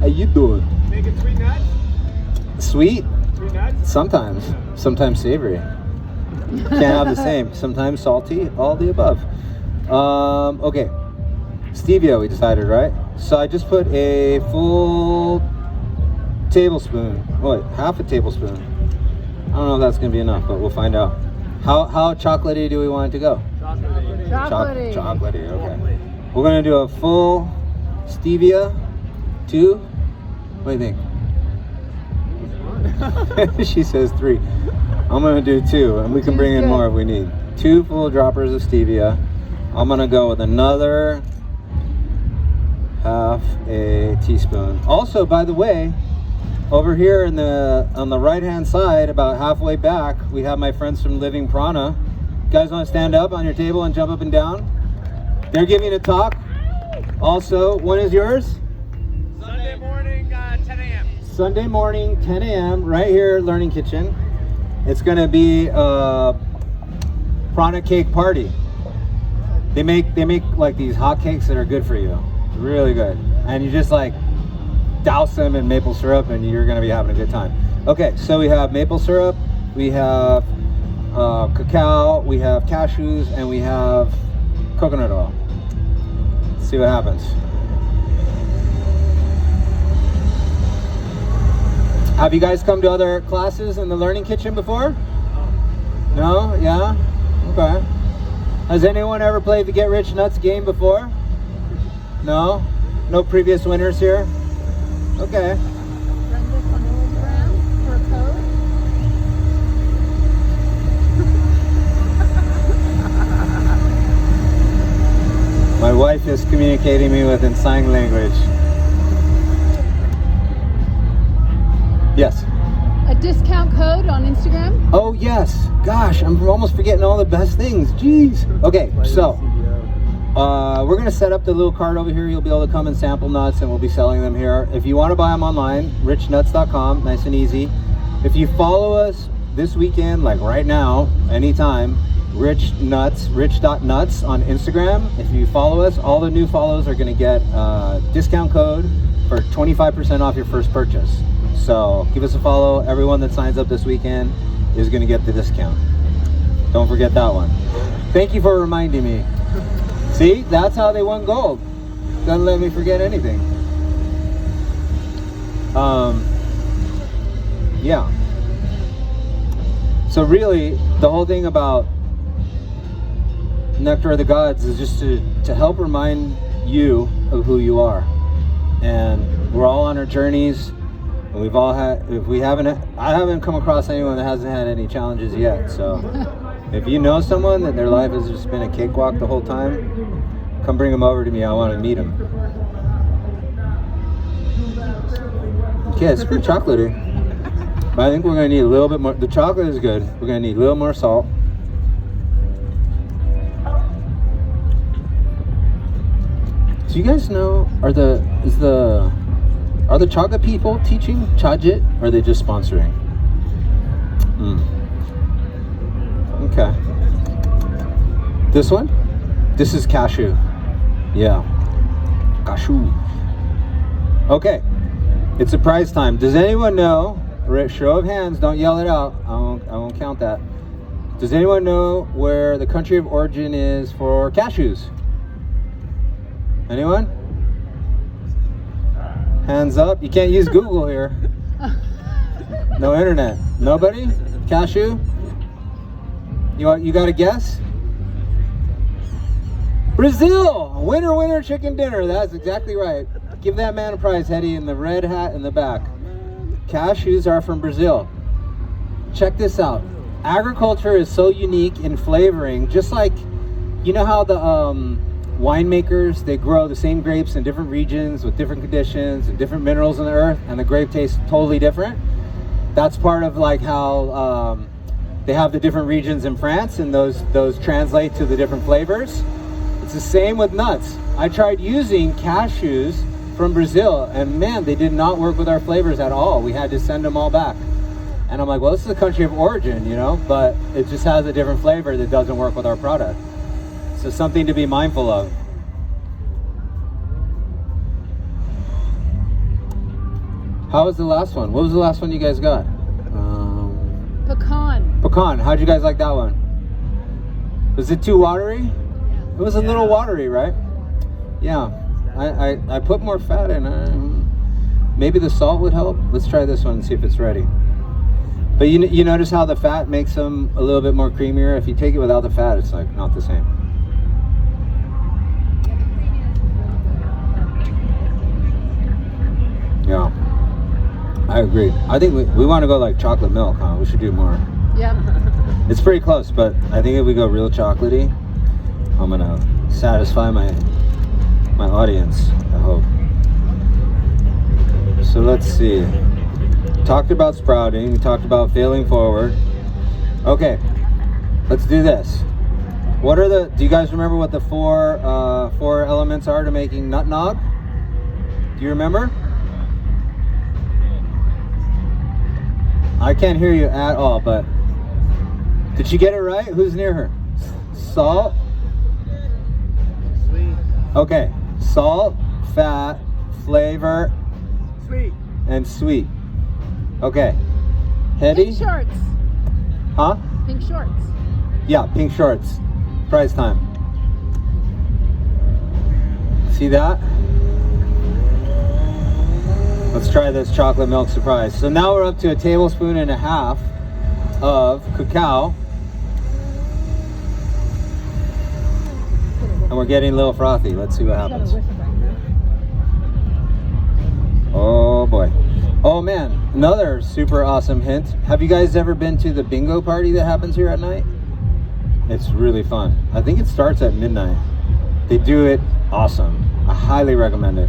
S1: How you doing?
S3: Making sweet nuts?
S1: Sweet?
S3: Sweet nuts?
S1: Sometimes. Sometimes savory. Can't have the same. Sometimes salty. All the above. Okay. Stevia, we decided, right? So I just put a full tablespoon. Wait, half a tablespoon. I don't know if that's gonna be enough, but we'll find out. How chocolatey do we want it to go?
S2: Chocolatey.
S1: Chocolatey, okay. We're gonna do a full stevia, 2. What do you think? She says 3. I'm gonna do 2, and we can bring in more if we need. 2 full droppers of stevia I'm gonna go with another half a teaspoon. Also, by the way, over here on the right hand side, about halfway back, we have my friends from Living Prana. You guys want to stand up on your table and jump up and down? They're giving a talk. Also, when is yours?
S4: Sunday morning, 10 a.m.
S1: Sunday morning, 10 a.m. right here at Learning Kitchen. It's going to be a prana cake party. They make like these hot cakes that are good for you. It's really good. And you just like douse them in maple syrup and you're going to be having a good time. Okay, so we have maple syrup, we have cacao, we have cashews, and we have coconut oil. Let's see what happens. Have you guys come to other classes in the Learning Kitchen before? No? Yeah? Okay. Has anyone ever played the Get Rich Nuts game before? No? No previous winners here? Okay.
S2: Friend us on Instagram for a code.
S1: My wife is communicating me with in sign language. Yes.
S2: A discount code on Instagram.
S1: Oh yes. Gosh, I'm almost forgetting all the best things. Jeez. Okay, so we're gonna set up the little cart over here. You'll be able to come and sample nuts, and we'll be selling them here. If you want to buy them online, richnuts.com, nice and easy. If you follow us this weekend, like right now, anytime, rich.nuts on Instagram. If you follow us, all the new follows are gonna get a discount code for 25% off your first purchase. So give us a follow. Everyone that signs up this weekend is gonna get the discount. Don't forget that one. Thank you for reminding me. See, that's how they won gold. Doesn't let me forget anything. Yeah. So really, the whole thing about Nectar of the Gods is just to help remind you of who you are. And we're all on our journeys. And we've all had, I haven't come across anyone that hasn't had any challenges yet. So if you know someone that their life has just been a cakewalk the whole time, come bring them over to me. I want to meet them. Okay, it's pretty chocolatey. But I think we're going to need a little bit more. The chocolate is good. We're going to need a little more salt. Do you guys know, are the chocolate people teaching Chajit, or are they just sponsoring? Okay. This one? This is cashew. Yeah. Cashew. Okay. It's surprise time. Does anyone know, show of hands, don't yell it out. I won't count that. Does anyone know where the country of origin is for cashews? Anyone? Hands up. You can't use Google here. No internet. Nobody? Cashew? You got a guess? Brazil! Winner, winner, chicken dinner. That's exactly right. Give that man a prize, Hetty, in the red hat in the back. Cashews are from Brazil. Check this out. Agriculture is so unique in flavoring, just like, you know how the winemakers, they grow the same grapes in different regions with different conditions and different minerals in the earth, and the grape tastes totally different. That's part of like how they have the different regions in France, and those translate to the different flavors. It's the same with nuts. I tried using cashews from Brazil, and man, they did not work with our flavors at all. We had to send them all back. And I'm like, well, this is the country of origin, you know, but it just has a different flavor that doesn't work with our product. So something to be mindful of. How was the last one? What was the last one you guys got?
S2: Pecan.
S1: Pecan. How'd you guys like that one? Was it too watery? It was a little watery, right? Yeah. I put more fat in it. Maybe the salt would help. Let's try this one and see if it's ready. But you notice how the fat makes them a little bit more creamier? If you take it without the fat, it's like not the same. Yeah, I agree. I think we want to go like chocolate milk, huh? We should do more.
S2: Yeah.
S1: It's pretty close, but I think if we go real chocolatey, I'm gonna satisfy my audience, I hope. So let's see. Talked about sprouting, we talked about failing forward. Okay, let's do this. What are do you guys remember what the four elements are to making N.O.G? Do you remember? I can't hear you at all, but did she get it right? Who's near her? Salt?
S4: Sweet.
S1: Okay, salt, fat, flavor,
S4: Sweet.
S1: and sweet. Okay, heady?
S2: Pink shorts.
S1: Huh?
S2: Pink shorts.
S1: Yeah, pink shorts. Prize time. See that? Let's try this chocolate milk surprise. So now we're up to 1.5 tablespoons of cacao. And we're getting a little frothy. Let's see what happens. Oh boy. Oh man, another super awesome hint. Have you guys ever been to the bingo party that happens here at night? It's really fun. I think it starts at midnight. They do it awesome. I highly recommend it.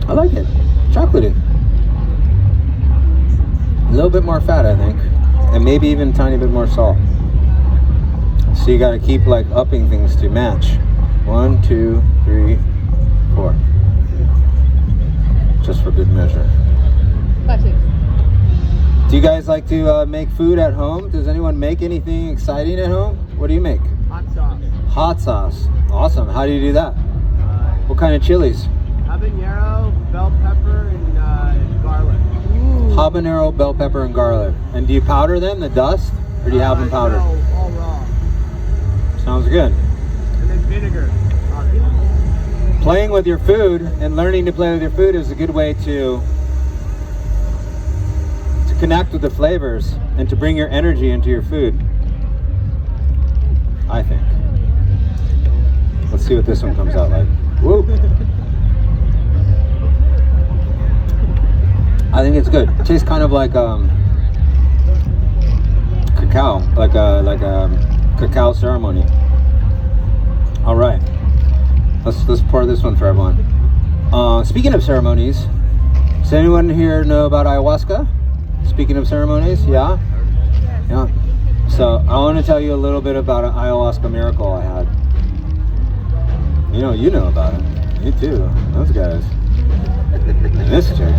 S1: I like it. Chocolatey. A little bit more fat, I think. And maybe even a tiny bit more salt. So you gotta keep like upping things to match. 1, 2, 3, 4. Just for good measure.
S2: Gotcha.
S1: Do you guys like to make food at home? Does anyone make anything exciting at home? What do you make?
S4: Hot sauce.
S1: Hot sauce. Awesome. How do you do that? What kind of chilies?
S4: Habanero, bell pepper, and garlic.
S1: Habanero, bell pepper, and garlic. And do you powder them, the dust? Or do you have them powdered?
S4: No, all raw.
S1: Sounds good.
S4: And then vinegar. Obviously.
S1: Playing with your food and learning to play with your food is a good way to connect with the flavors and to bring your energy into your food, I think. Let's see what this one comes out like. Woo! I think it's good. It tastes kind of like cacao, like a cacao ceremony. All right, let's pour this one for everyone. Speaking of ceremonies, does anyone here know about ayahuasca? Speaking of ceremonies, yeah? Yeah. So I want to tell you a little bit about an ayahuasca miracle I had. You know about it. Me too. Those guys. This chick.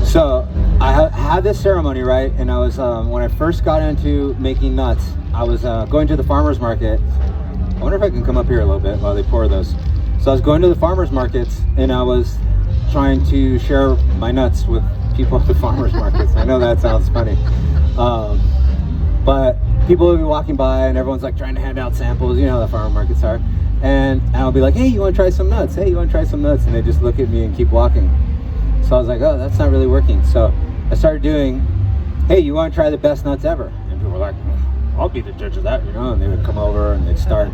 S1: So I had this ceremony, right? And I was, when I first got into making nuts, I was going to the farmer's market. I wonder if I can come up here a little bit while they pour those. So I was going to the farmer's markets and I was trying to share my nuts with people at the farmer's markets. I know that sounds funny. But people will be walking by and everyone's like trying to hand out samples. You know how the farmer markets are. And I'll be like, hey, you want to try some nuts? Hey, you want to try some nuts? And they just look at me and keep walking. So I was like, oh, that's not really working. So I started doing, hey, you want to try the best nuts ever? And people were like, I'll be the judge of that, And they would come over and they'd start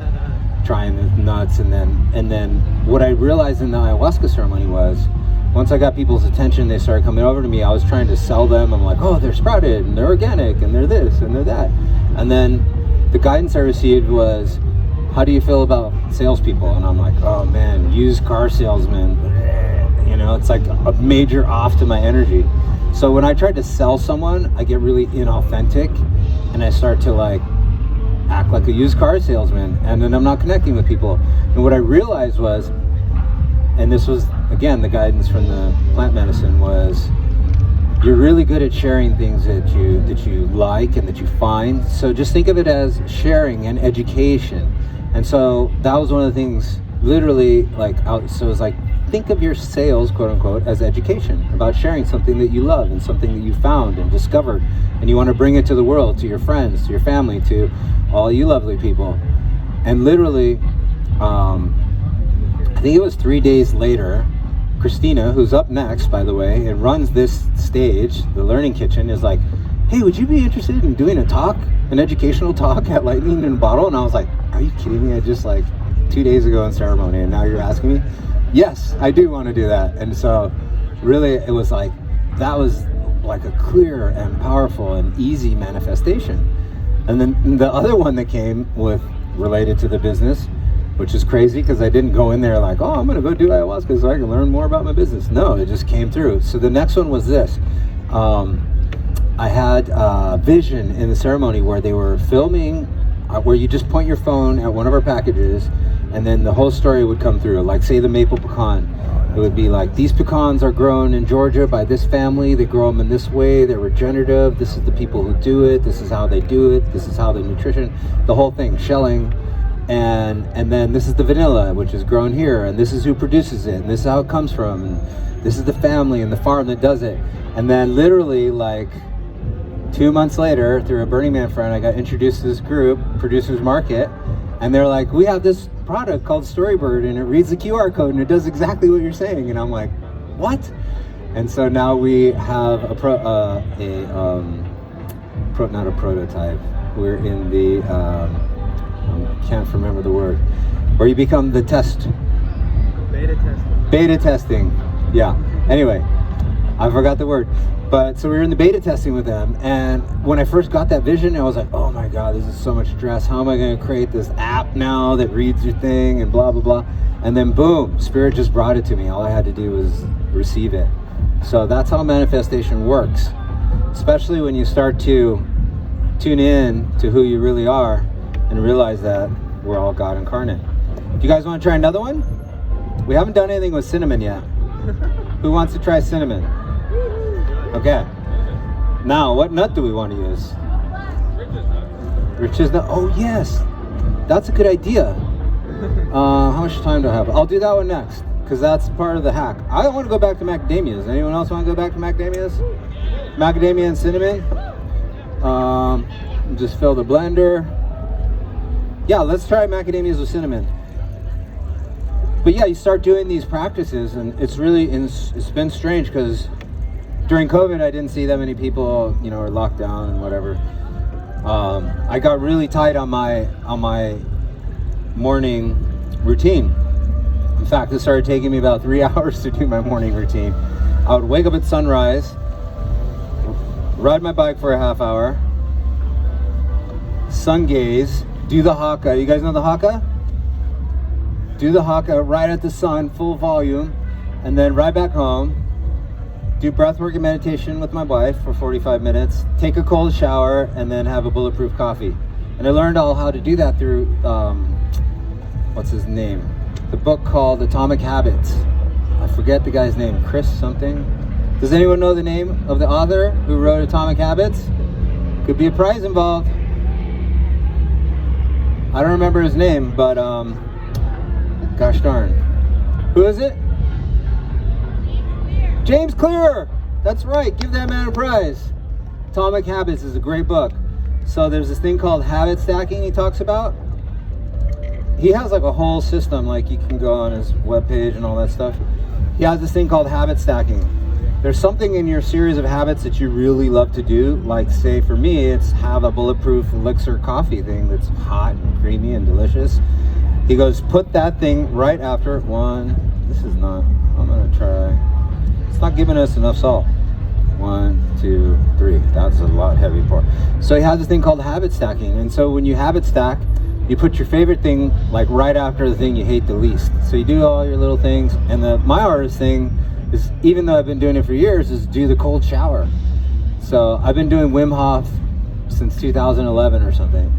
S1: trying the nuts. And then what I realized in the ayahuasca ceremony was, once I got people's attention, they started coming over to me. I was trying to sell them. I'm like, oh, they're sprouted and they're organic and they're this and they're that. And then the guidance I received was, how do you feel about salespeople? And I'm like, oh man, used car salesman. It's like a major off to my energy. So when I try to sell someone, I get really inauthentic and I start to like act like a used car salesman. And then I'm not connecting with people. And what I realized was, and this was, again, the guidance from the plant medicine was, you're really good at sharing things that you like and that you find. So just think of it as sharing and education. And so that was one of the things, literally, so it was like, think of your sales, quote unquote, as education, about sharing something that you love and something that you found and discovered. And you want to bring it to the world, to your friends, to your family, to all you lovely people. And literally, I think it was 3 days later, Christina, who's up next, by the way, and runs this stage, the Learning Kitchen, is like, hey, would you be interested in doing a talk, an educational talk at Lightning in a Bottle? And I was like, are you kidding me? I just 2 days ago in ceremony, and now you're asking me? Yes, I do want to do that. And so really it was that was like a clear and powerful and easy manifestation. And then the other one that came with related to the business, which is crazy because I didn't go in there like, oh, I'm gonna go do ayahuasca so I can learn more about my business. No, it just came through. So the next one was this. I had a vision in the ceremony where they were filming, where you just point your phone at one of our packages, and then the whole story would come through. Like, say the maple pecan. It would be like, these pecans are grown in Georgia by this family. They grow them in this way. They're regenerative. This is the people who do it. This is how they do it. This is how the nutrition, the whole thing, shelling. And then this is the vanilla, which is grown here. And this is who produces it. And this is how it comes from. And this is the family and the farm that does it. And then literally like 2 months later, through a Burning Man friend, I got introduced to this group, Producers Market. And they're like, we have this product called Storybird, and it reads the QR code, and it does exactly what you're saying. And I'm like, what? And so now we have not a prototype. We're in the, can't remember the word, where you become the test.
S4: Beta testing.
S1: Beta testing, yeah. Anyway, I forgot the word. But so we were in the beta testing with them, and when I first got that vision, I was like, oh my God, this is so much stress. How am I going to create this app now that reads your thing and blah, blah, blah. And then boom, Spirit just brought it to me. All I had to do was receive it. So that's how manifestation works, especially when you start to tune in to who you really are and realize that we're all God incarnate. Do you guys want to try another one? We haven't done anything with cinnamon yet. Who wants to try cinnamon? Okay. Now, what nut do we want to use? Rich's nut. Oh, yes. That's a good idea. How much time do I have? I'll do that one next, because that's part of the hack. I want to go back to macadamias. Anyone else want to go back to macadamias? Macadamia and cinnamon. Just fill the blender. Yeah, let's try macadamias with cinnamon. But yeah, you start doing these practices, and it's been strange because during COVID, I didn't see that many people, are locked down and whatever. I got really tight on my morning routine. In fact, it started taking me about 3 hours to do my morning routine. I would wake up at sunrise, ride my bike for a half hour, sun gaze, do the haka. You guys know the haka? Do the haka right at the sun, full volume, and then ride back home. Do breathwork and meditation with my wife for 45 minutes, take a cold shower, and then have a bulletproof coffee. And I learned all how to do that through, what's his name? The book called Atomic Habits. I forget the guy's name, Chris something. Does anyone know the name of the author who wrote Atomic Habits? Could be a prize involved. I don't remember his name, but gosh darn. Who is it? James Clear! That's right, give that man a prize. Atomic Habits is a great book. So there's this thing called habit stacking he talks about. He has like a whole system, like you can go on his webpage and all that stuff. He has this thing called habit stacking. There's something in your series of habits that you really love to do, like say for me, it's have a bulletproof elixir coffee thing that's hot and creamy and delicious. He goes, put that thing right after one. I'm gonna try. It's not giving us enough salt. 1, 2, 3. That's a lot heavy pour. So he has this thing called habit stacking. And so when you habit stack, you put your favorite thing like right after the thing you hate the least. So you do all your little things. And my hardest thing is, even though I've been doing it for years, is do the cold shower. So I've been doing Wim Hof since 2011 or something.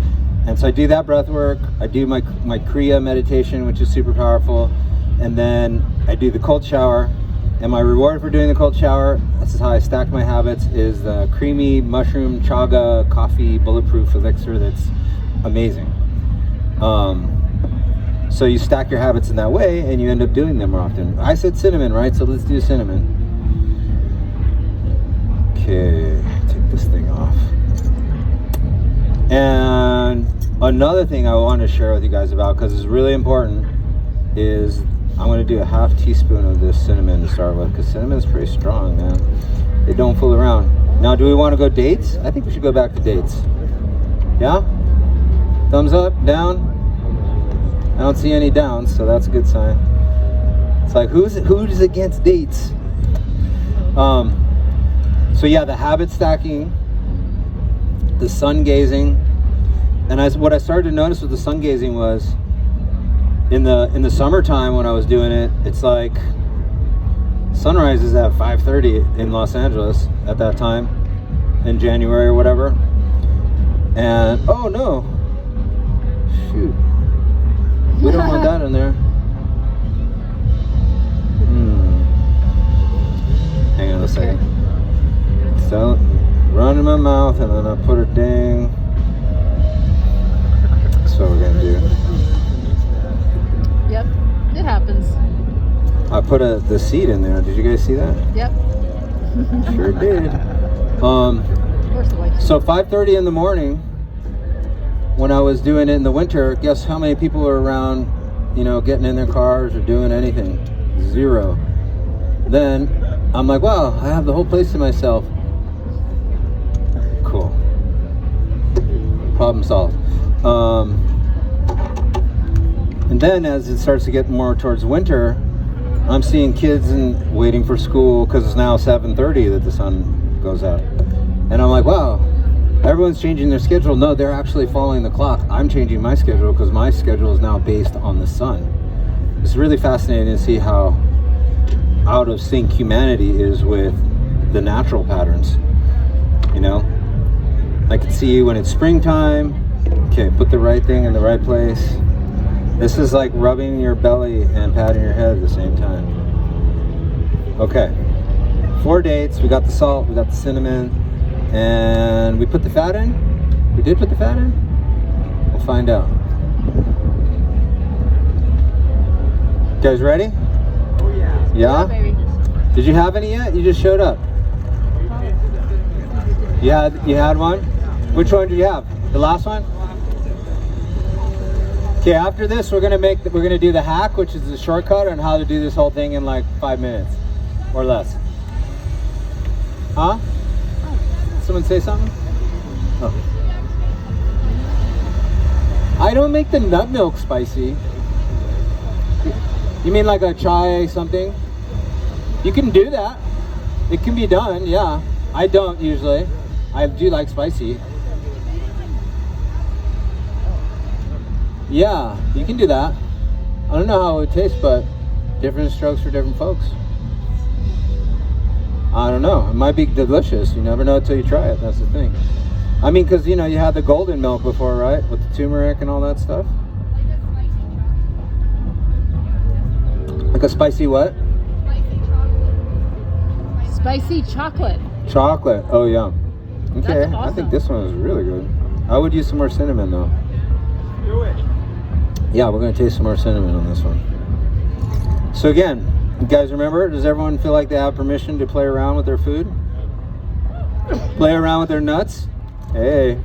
S1: And so I do that breath work. I do my Kriya meditation, which is super powerful. And then I do the cold shower. And my reward for doing the cold shower, this is how I stack my habits, is the creamy mushroom chaga coffee bulletproof elixir that's amazing. So you stack your habits in that way and you end up doing them more often. I said cinnamon, right? So let's do cinnamon. Okay, take this thing off. And another thing I want to share with you guys about, because it's really important, is I'm going to do a half teaspoon of this cinnamon to start with, because cinnamon's pretty strong, man. They don't fool around. Now, do we want to go dates? I think we should go back to dates. Yeah? Thumbs up, down? I don't see any downs, so that's a good sign. It's like, who's against dates? So yeah, the habit stacking, the sun gazing, And what I started to notice with the sun gazing was in the summertime when I was doing it, it's like sunrise is at 5:30 in Los Angeles at that time in January or whatever. And oh no, shoot, we don't want that in there. Hang on a second. So run in my mouth and then I put a ding. That's what we're gonna do.
S2: Yep, it happens.
S1: I put the seed in there. Did you guys see that?
S2: Yep.
S1: Sure did. So 5:30 in the morning, when I was doing it in the winter, guess how many people were around, getting in their cars or doing anything? 0. Then I'm like, wow, I have the whole place to myself. Cool. Problem solved. And then as it starts to get more towards winter, I'm seeing kids waiting for school because it's now 7:30 that the sun goes out. And I'm like, wow, everyone's changing their schedule. No, they're actually following the clock. I'm changing my schedule because my schedule is now based on the sun. It's really fascinating to see how out of sync humanity is with the natural patterns. I can see when it's springtime. Okay, put the right thing in the right place. This is like rubbing your belly and patting your head at the same time. Okay, 4 dates. We got the salt, we got the cinnamon, and we put the fat in. We did put the fat in? We'll find out. You guys ready?
S4: Oh yeah.
S1: Yeah?
S2: Baby.
S1: Did you have any yet? You just showed up. You had one? Which one did you have? The last one? Okay, after this we're gonna do the hack, which is the shortcut on how to do this whole thing in like 5 minutes or less. Huh? Someone say something? Oh. I don't make the nut milk spicy. You mean like a chai something? You can do that. It can be done, yeah. I don't usually. I do like spicy. Yeah, you can do that. I don't know how it would taste, but different strokes for different folks. I don't know. It might be delicious. You never know until you try it. That's the thing. I mean, because, you had the golden milk before, right? With the turmeric and all that stuff. Like a spicy what?
S2: Spicy chocolate.
S1: Chocolate. Oh, yeah. Okay.
S2: That's awesome.
S1: I think this one is really good. I would use some more cinnamon, though.
S4: Do it.
S1: Yeah, we're going to taste some more cinnamon on this one. So again, you guys remember, does everyone feel like they have permission to play around with their food? Play around with their nuts? Hey.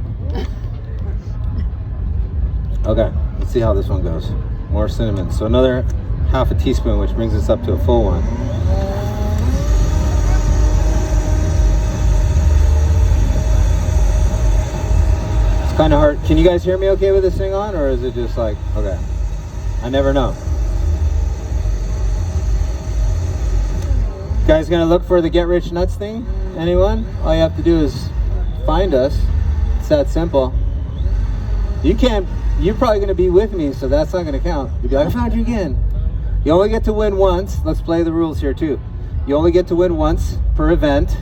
S1: Okay, let's see how this one goes. More cinnamon. So another half a teaspoon, which brings us up to a full one. Kind of hard. Can you guys hear me okay with this thing on, or is it just like, okay, I never know. You guys gonna look for the get rich nuts thing? Anyone? All you have to do is find us. It's that simple. You're probably gonna be with me, so that's not gonna count. You'll be like, I found you again. You only get to win once. Let's play the rules here too. You only get to win once per event,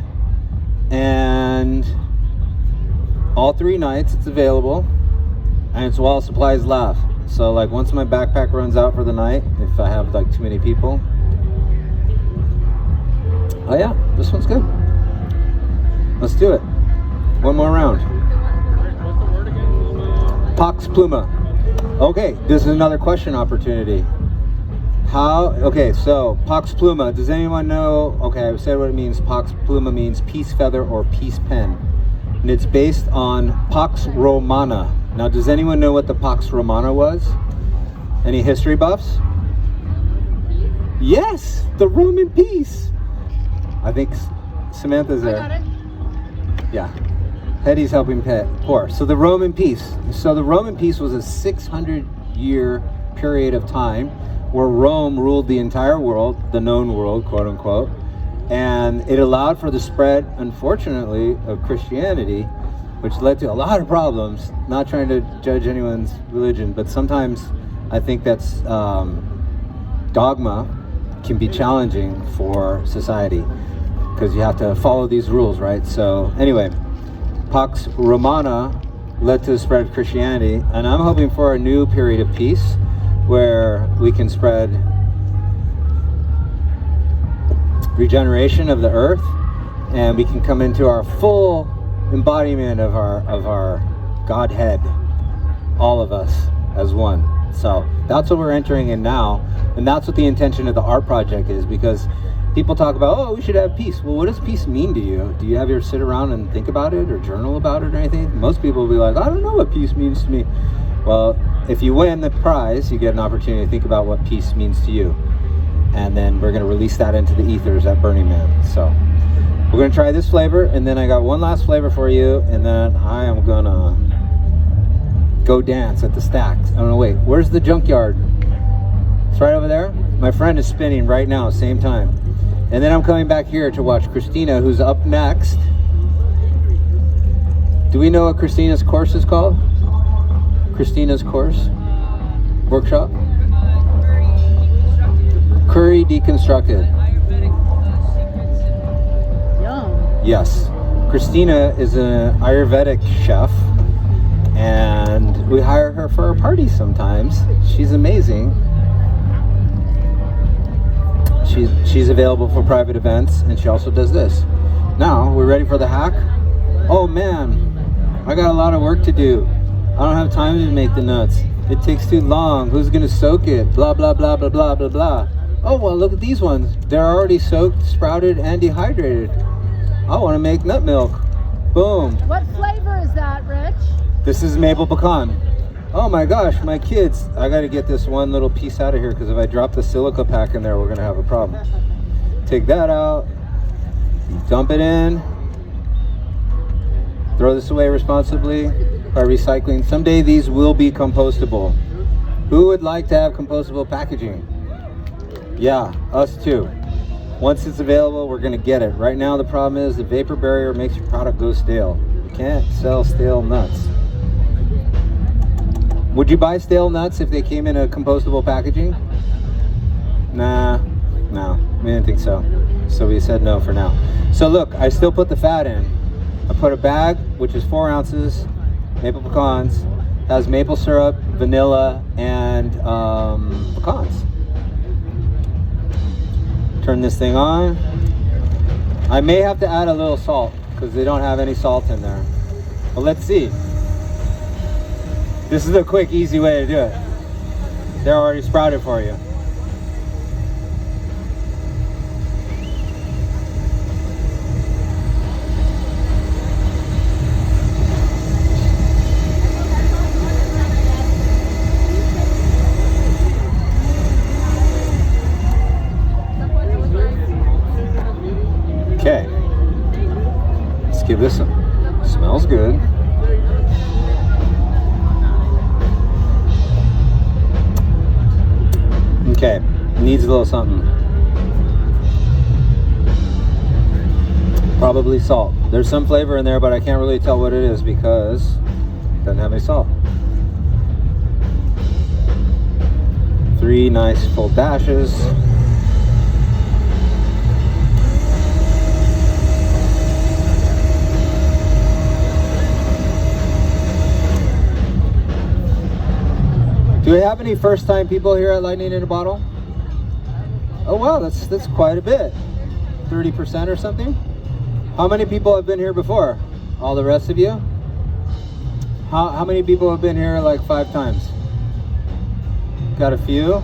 S1: and all 3 nights it's available, and it's while supplies last. So like once my backpack runs out for the night, if I have like too many people. Oh yeah, this one's good. Let's do it. One more round.
S4: What's the word again?
S1: Pax Pluma. Okay, this is another question opportunity. So Pax Pluma, does anyone know, okay, I've said what it means. Pax Pluma means peace feather or peace pen. And it's based on Pax Romana. Now, does anyone know what the Pax Romana was? Any history buffs? Yes, the Roman peace. I think Samantha's there.
S2: I got it.
S1: Yeah. Hetty's helping pour. So the Roman peace. So the Roman peace was a 600-year period of time where Rome ruled the entire world, the known world, quote unquote. And it allowed for the spread, unfortunately, of Christianity, which led to a lot of problems. Not trying to judge anyone's religion, but sometimes I think that's dogma can be challenging for society because you have to follow these rules, right? So anyway, Pax Romana led to the spread of Christianity, and I'm hoping for a new period of peace where we can spread regeneration of the earth, and we can come into our full embodiment of our Godhead, all of us as one. So that's what we're entering in now, and that's what the intention of the art project is, because people talk about, oh, we should have peace. Well, what does peace mean to you? Do you ever sit around and think about it or journal about it or anything? Most people will be like, I don't know what peace means to me. Well, if you win the prize, you get an opportunity to think about what peace means to you. And then we're going to release that into the ethers at Burning Man. So we're going to try this flavor, and then I got one last flavor for you, and then I am going to go dance at the stacks. I'm going to wait. Where's the junkyard? It's right over there. My friend is spinning right now, same time. And then I'm coming back here to watch Christina, who's up next. Do we know what Christina's course is called? Christina's course? Workshop? Curry Deconstructed.
S2: Yum.
S1: Yes. Christina is an Ayurvedic chef, and we hire her for our parties sometimes. She's amazing. She's available for private events, and she also does this. Now, we're ready for the hack. Oh man, I got a lot of work to do. I don't have time to make the nuts. It takes too long. Who's gonna soak it? Blah, blah, blah, blah, blah, blah, blah. Oh, well, look at these ones. They're already soaked, sprouted, and dehydrated. I wanna make nut milk. Boom.
S2: What flavor is that, Rich?
S1: This is maple pecan. Oh my gosh, my kids. I gotta get this one little piece out of here, because if I drop the silica pack in there, we're gonna have a problem. Take that out, dump it in, throw this away responsibly by recycling. Someday these will be compostable. Who would like to have compostable packaging? Yeah, us too. Once it's available, we're gonna get it. Right now the problem is the vapor barrier makes your product go stale. You can't sell stale nuts. Would you buy stale nuts if they came in a compostable packaging? Nah, no, we didn't think so. So we said no for now. So look, I still put the fat in. I put a bag, which is 4 ounces, maple pecans, has maple syrup, vanilla, and pecans. Turn this thing on. I may have to add a little salt, because they don't have any salt in there. But let's see. This is a quick, easy way to do it. They're already sprouted for you. Okay. Let's give this a smells good. Okay, needs a little something. Probably salt. There's some flavor in there, but I can't really tell what it is because it doesn't have any salt. 3 nice full dashes. Do we have any first-time people here at Lightning in a Bottle? Oh wow, that's quite a bit. 30% or something? How many people have been here before? All the rest of you? How many people have been here like 5 times? Got a few?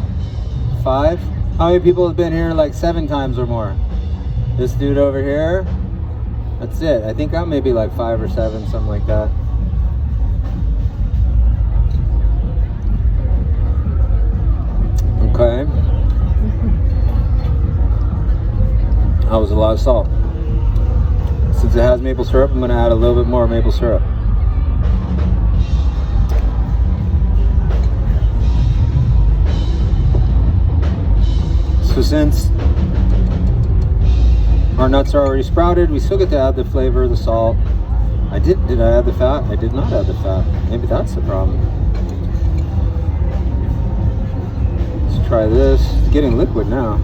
S1: 5? How many people have been here like 7 times or more? This dude over here? That's it. I think I'm maybe like 5 or 7, something like that. Okay. That was a lot of salt. Since it has maple syrup, I'm going to add a little bit more maple syrup. So since our nuts are already sprouted, we still get to add the flavor, the salt, Did I add the fat? I did not add the fat. Maybe that's the problem. Let's try this. It's getting liquid now.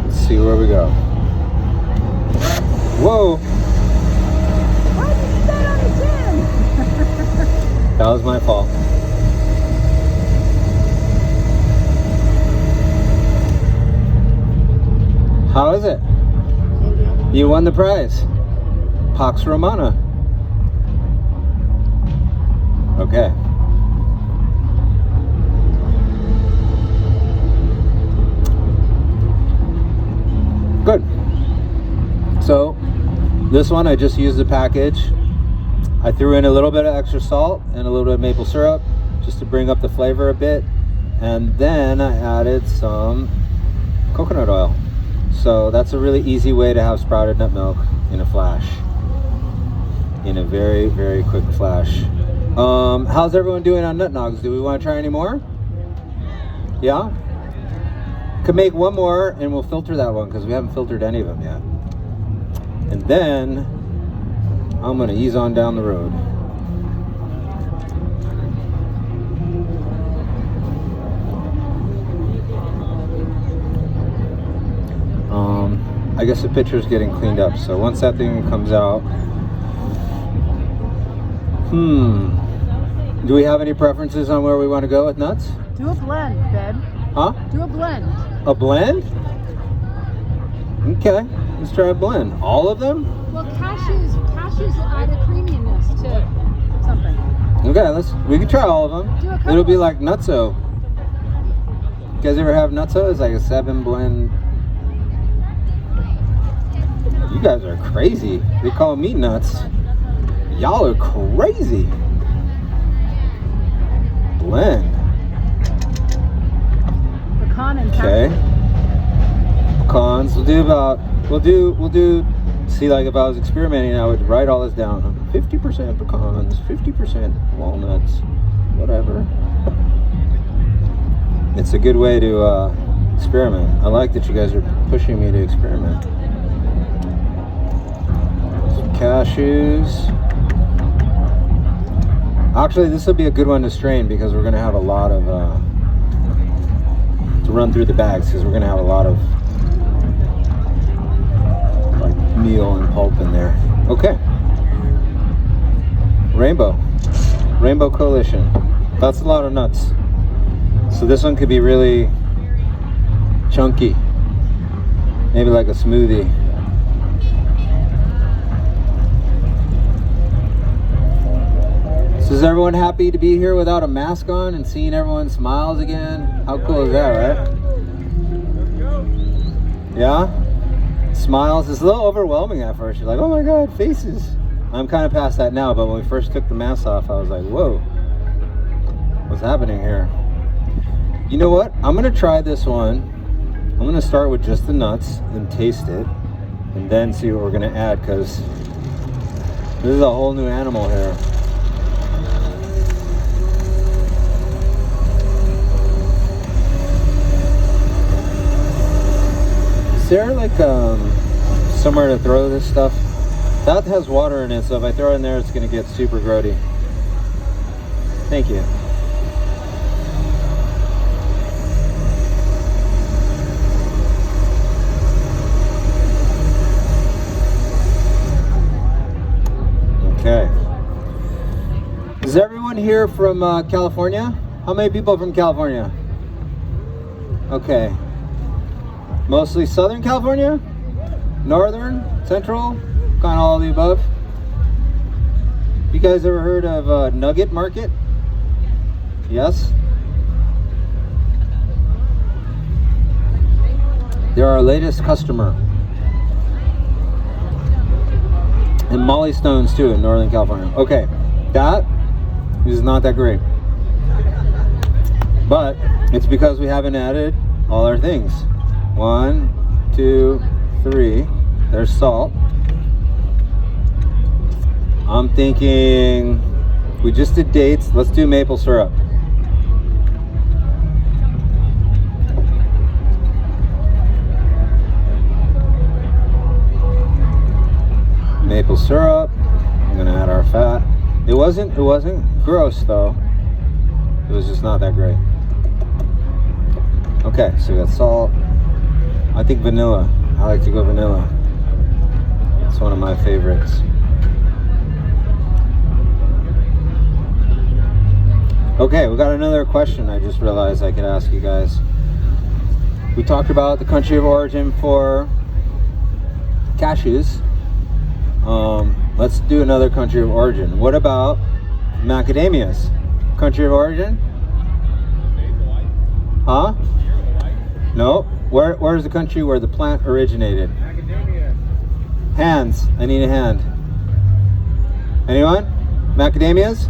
S1: Let's see where we go. Whoa!
S2: Why did you stand on the chin?
S1: That was my fault. How is it? You won the prize. Pax Romana. Okay. Good. So, this one I just used the package. I threw in a little bit of extra salt and a little bit of maple syrup just to bring up the flavor a bit. And then I added some coconut oil. So that's a really easy way to have sprouted nut milk in a flash. In a very, very quick flash. How's everyone doing on N.O.Gs? Do we want to try any more? Yeah? Could make one more and we'll filter that one because we haven't filtered any of them yet. And then I'm going to ease on down the road. I guess the picture's getting cleaned up, so once that thing comes out, do we have any preferences on where we want to go with nuts?
S2: Do a blend, babe.
S1: Huh?
S2: Do a blend.
S1: A blend? Okay, let's try a blend. All of them?
S2: Well, cashews add a creaminess to something.
S1: Okay, we can try all of them.
S2: Do a couple.
S1: It'll be like Nutso. You guys ever have Nutso? It's like a 7 blend. You guys are crazy. They call me nuts. Y'all are crazy. Blend.
S2: Pecan and
S1: Okay. Pecans. We'll do. See, like if I was experimenting, I would write all this down. 50% pecans, 50% walnuts, whatever. It's a good way to experiment. I like that you guys are pushing me to experiment. Cashews. Actually, this will be a good one to strain because we're going to have a lot of to run through the bags because we're going to have a lot of like meal and pulp in there. Okay. Rainbow Coalition. That's a lot of nuts. So this one could be really chunky. Maybe like a smoothie. Is everyone happy to be here without a mask on and seeing everyone's smiles again? How cool is that, right? Yeah? Smiles. It's a little overwhelming at first. You're like, oh my God, faces. I'm kind of past that now, but when we first took the mask off, I was like, whoa, what's happening here? You know what? I'm going to try this one. I'm going to start with just the nuts and taste it and then see what we're going to add because this is a whole new animal here. Is there like somewhere to throw this stuff? That has water in it, so if I throw it in there, it's going to get super grody. Thank you. Okay. Is everyone here from California? How many people from California? Okay. Mostly Southern California? Northern? Central? Kind of all of the above? You guys ever heard of Nugget Market? Yes? They're our latest customer. And Molly Stones too in Northern California. Okay, that is not that great. But it's because we haven't added all our things. 1, 2, 3. There's salt. I'm thinking we just did dates. Let's do maple syrup. maple syrup. I'm gonna add our fat. It wasn't gross though. It was just not that great. Okay, so we got salt. I think vanilla. I like to go vanilla. It's one of my favorites. Okay, we got another question I just realized I could ask you guys. We talked about the country of origin for cashews. Let's do another country of origin. What about macadamias? Country of origin? Huh? No. Where's the country where the plant originated?
S4: Macadamia.
S1: Hands. I need a hand. Anyone? Macadamias?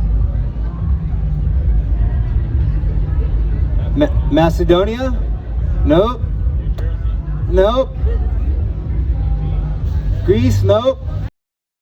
S1: Macedonia? Nope. Nope. Greece? Nope.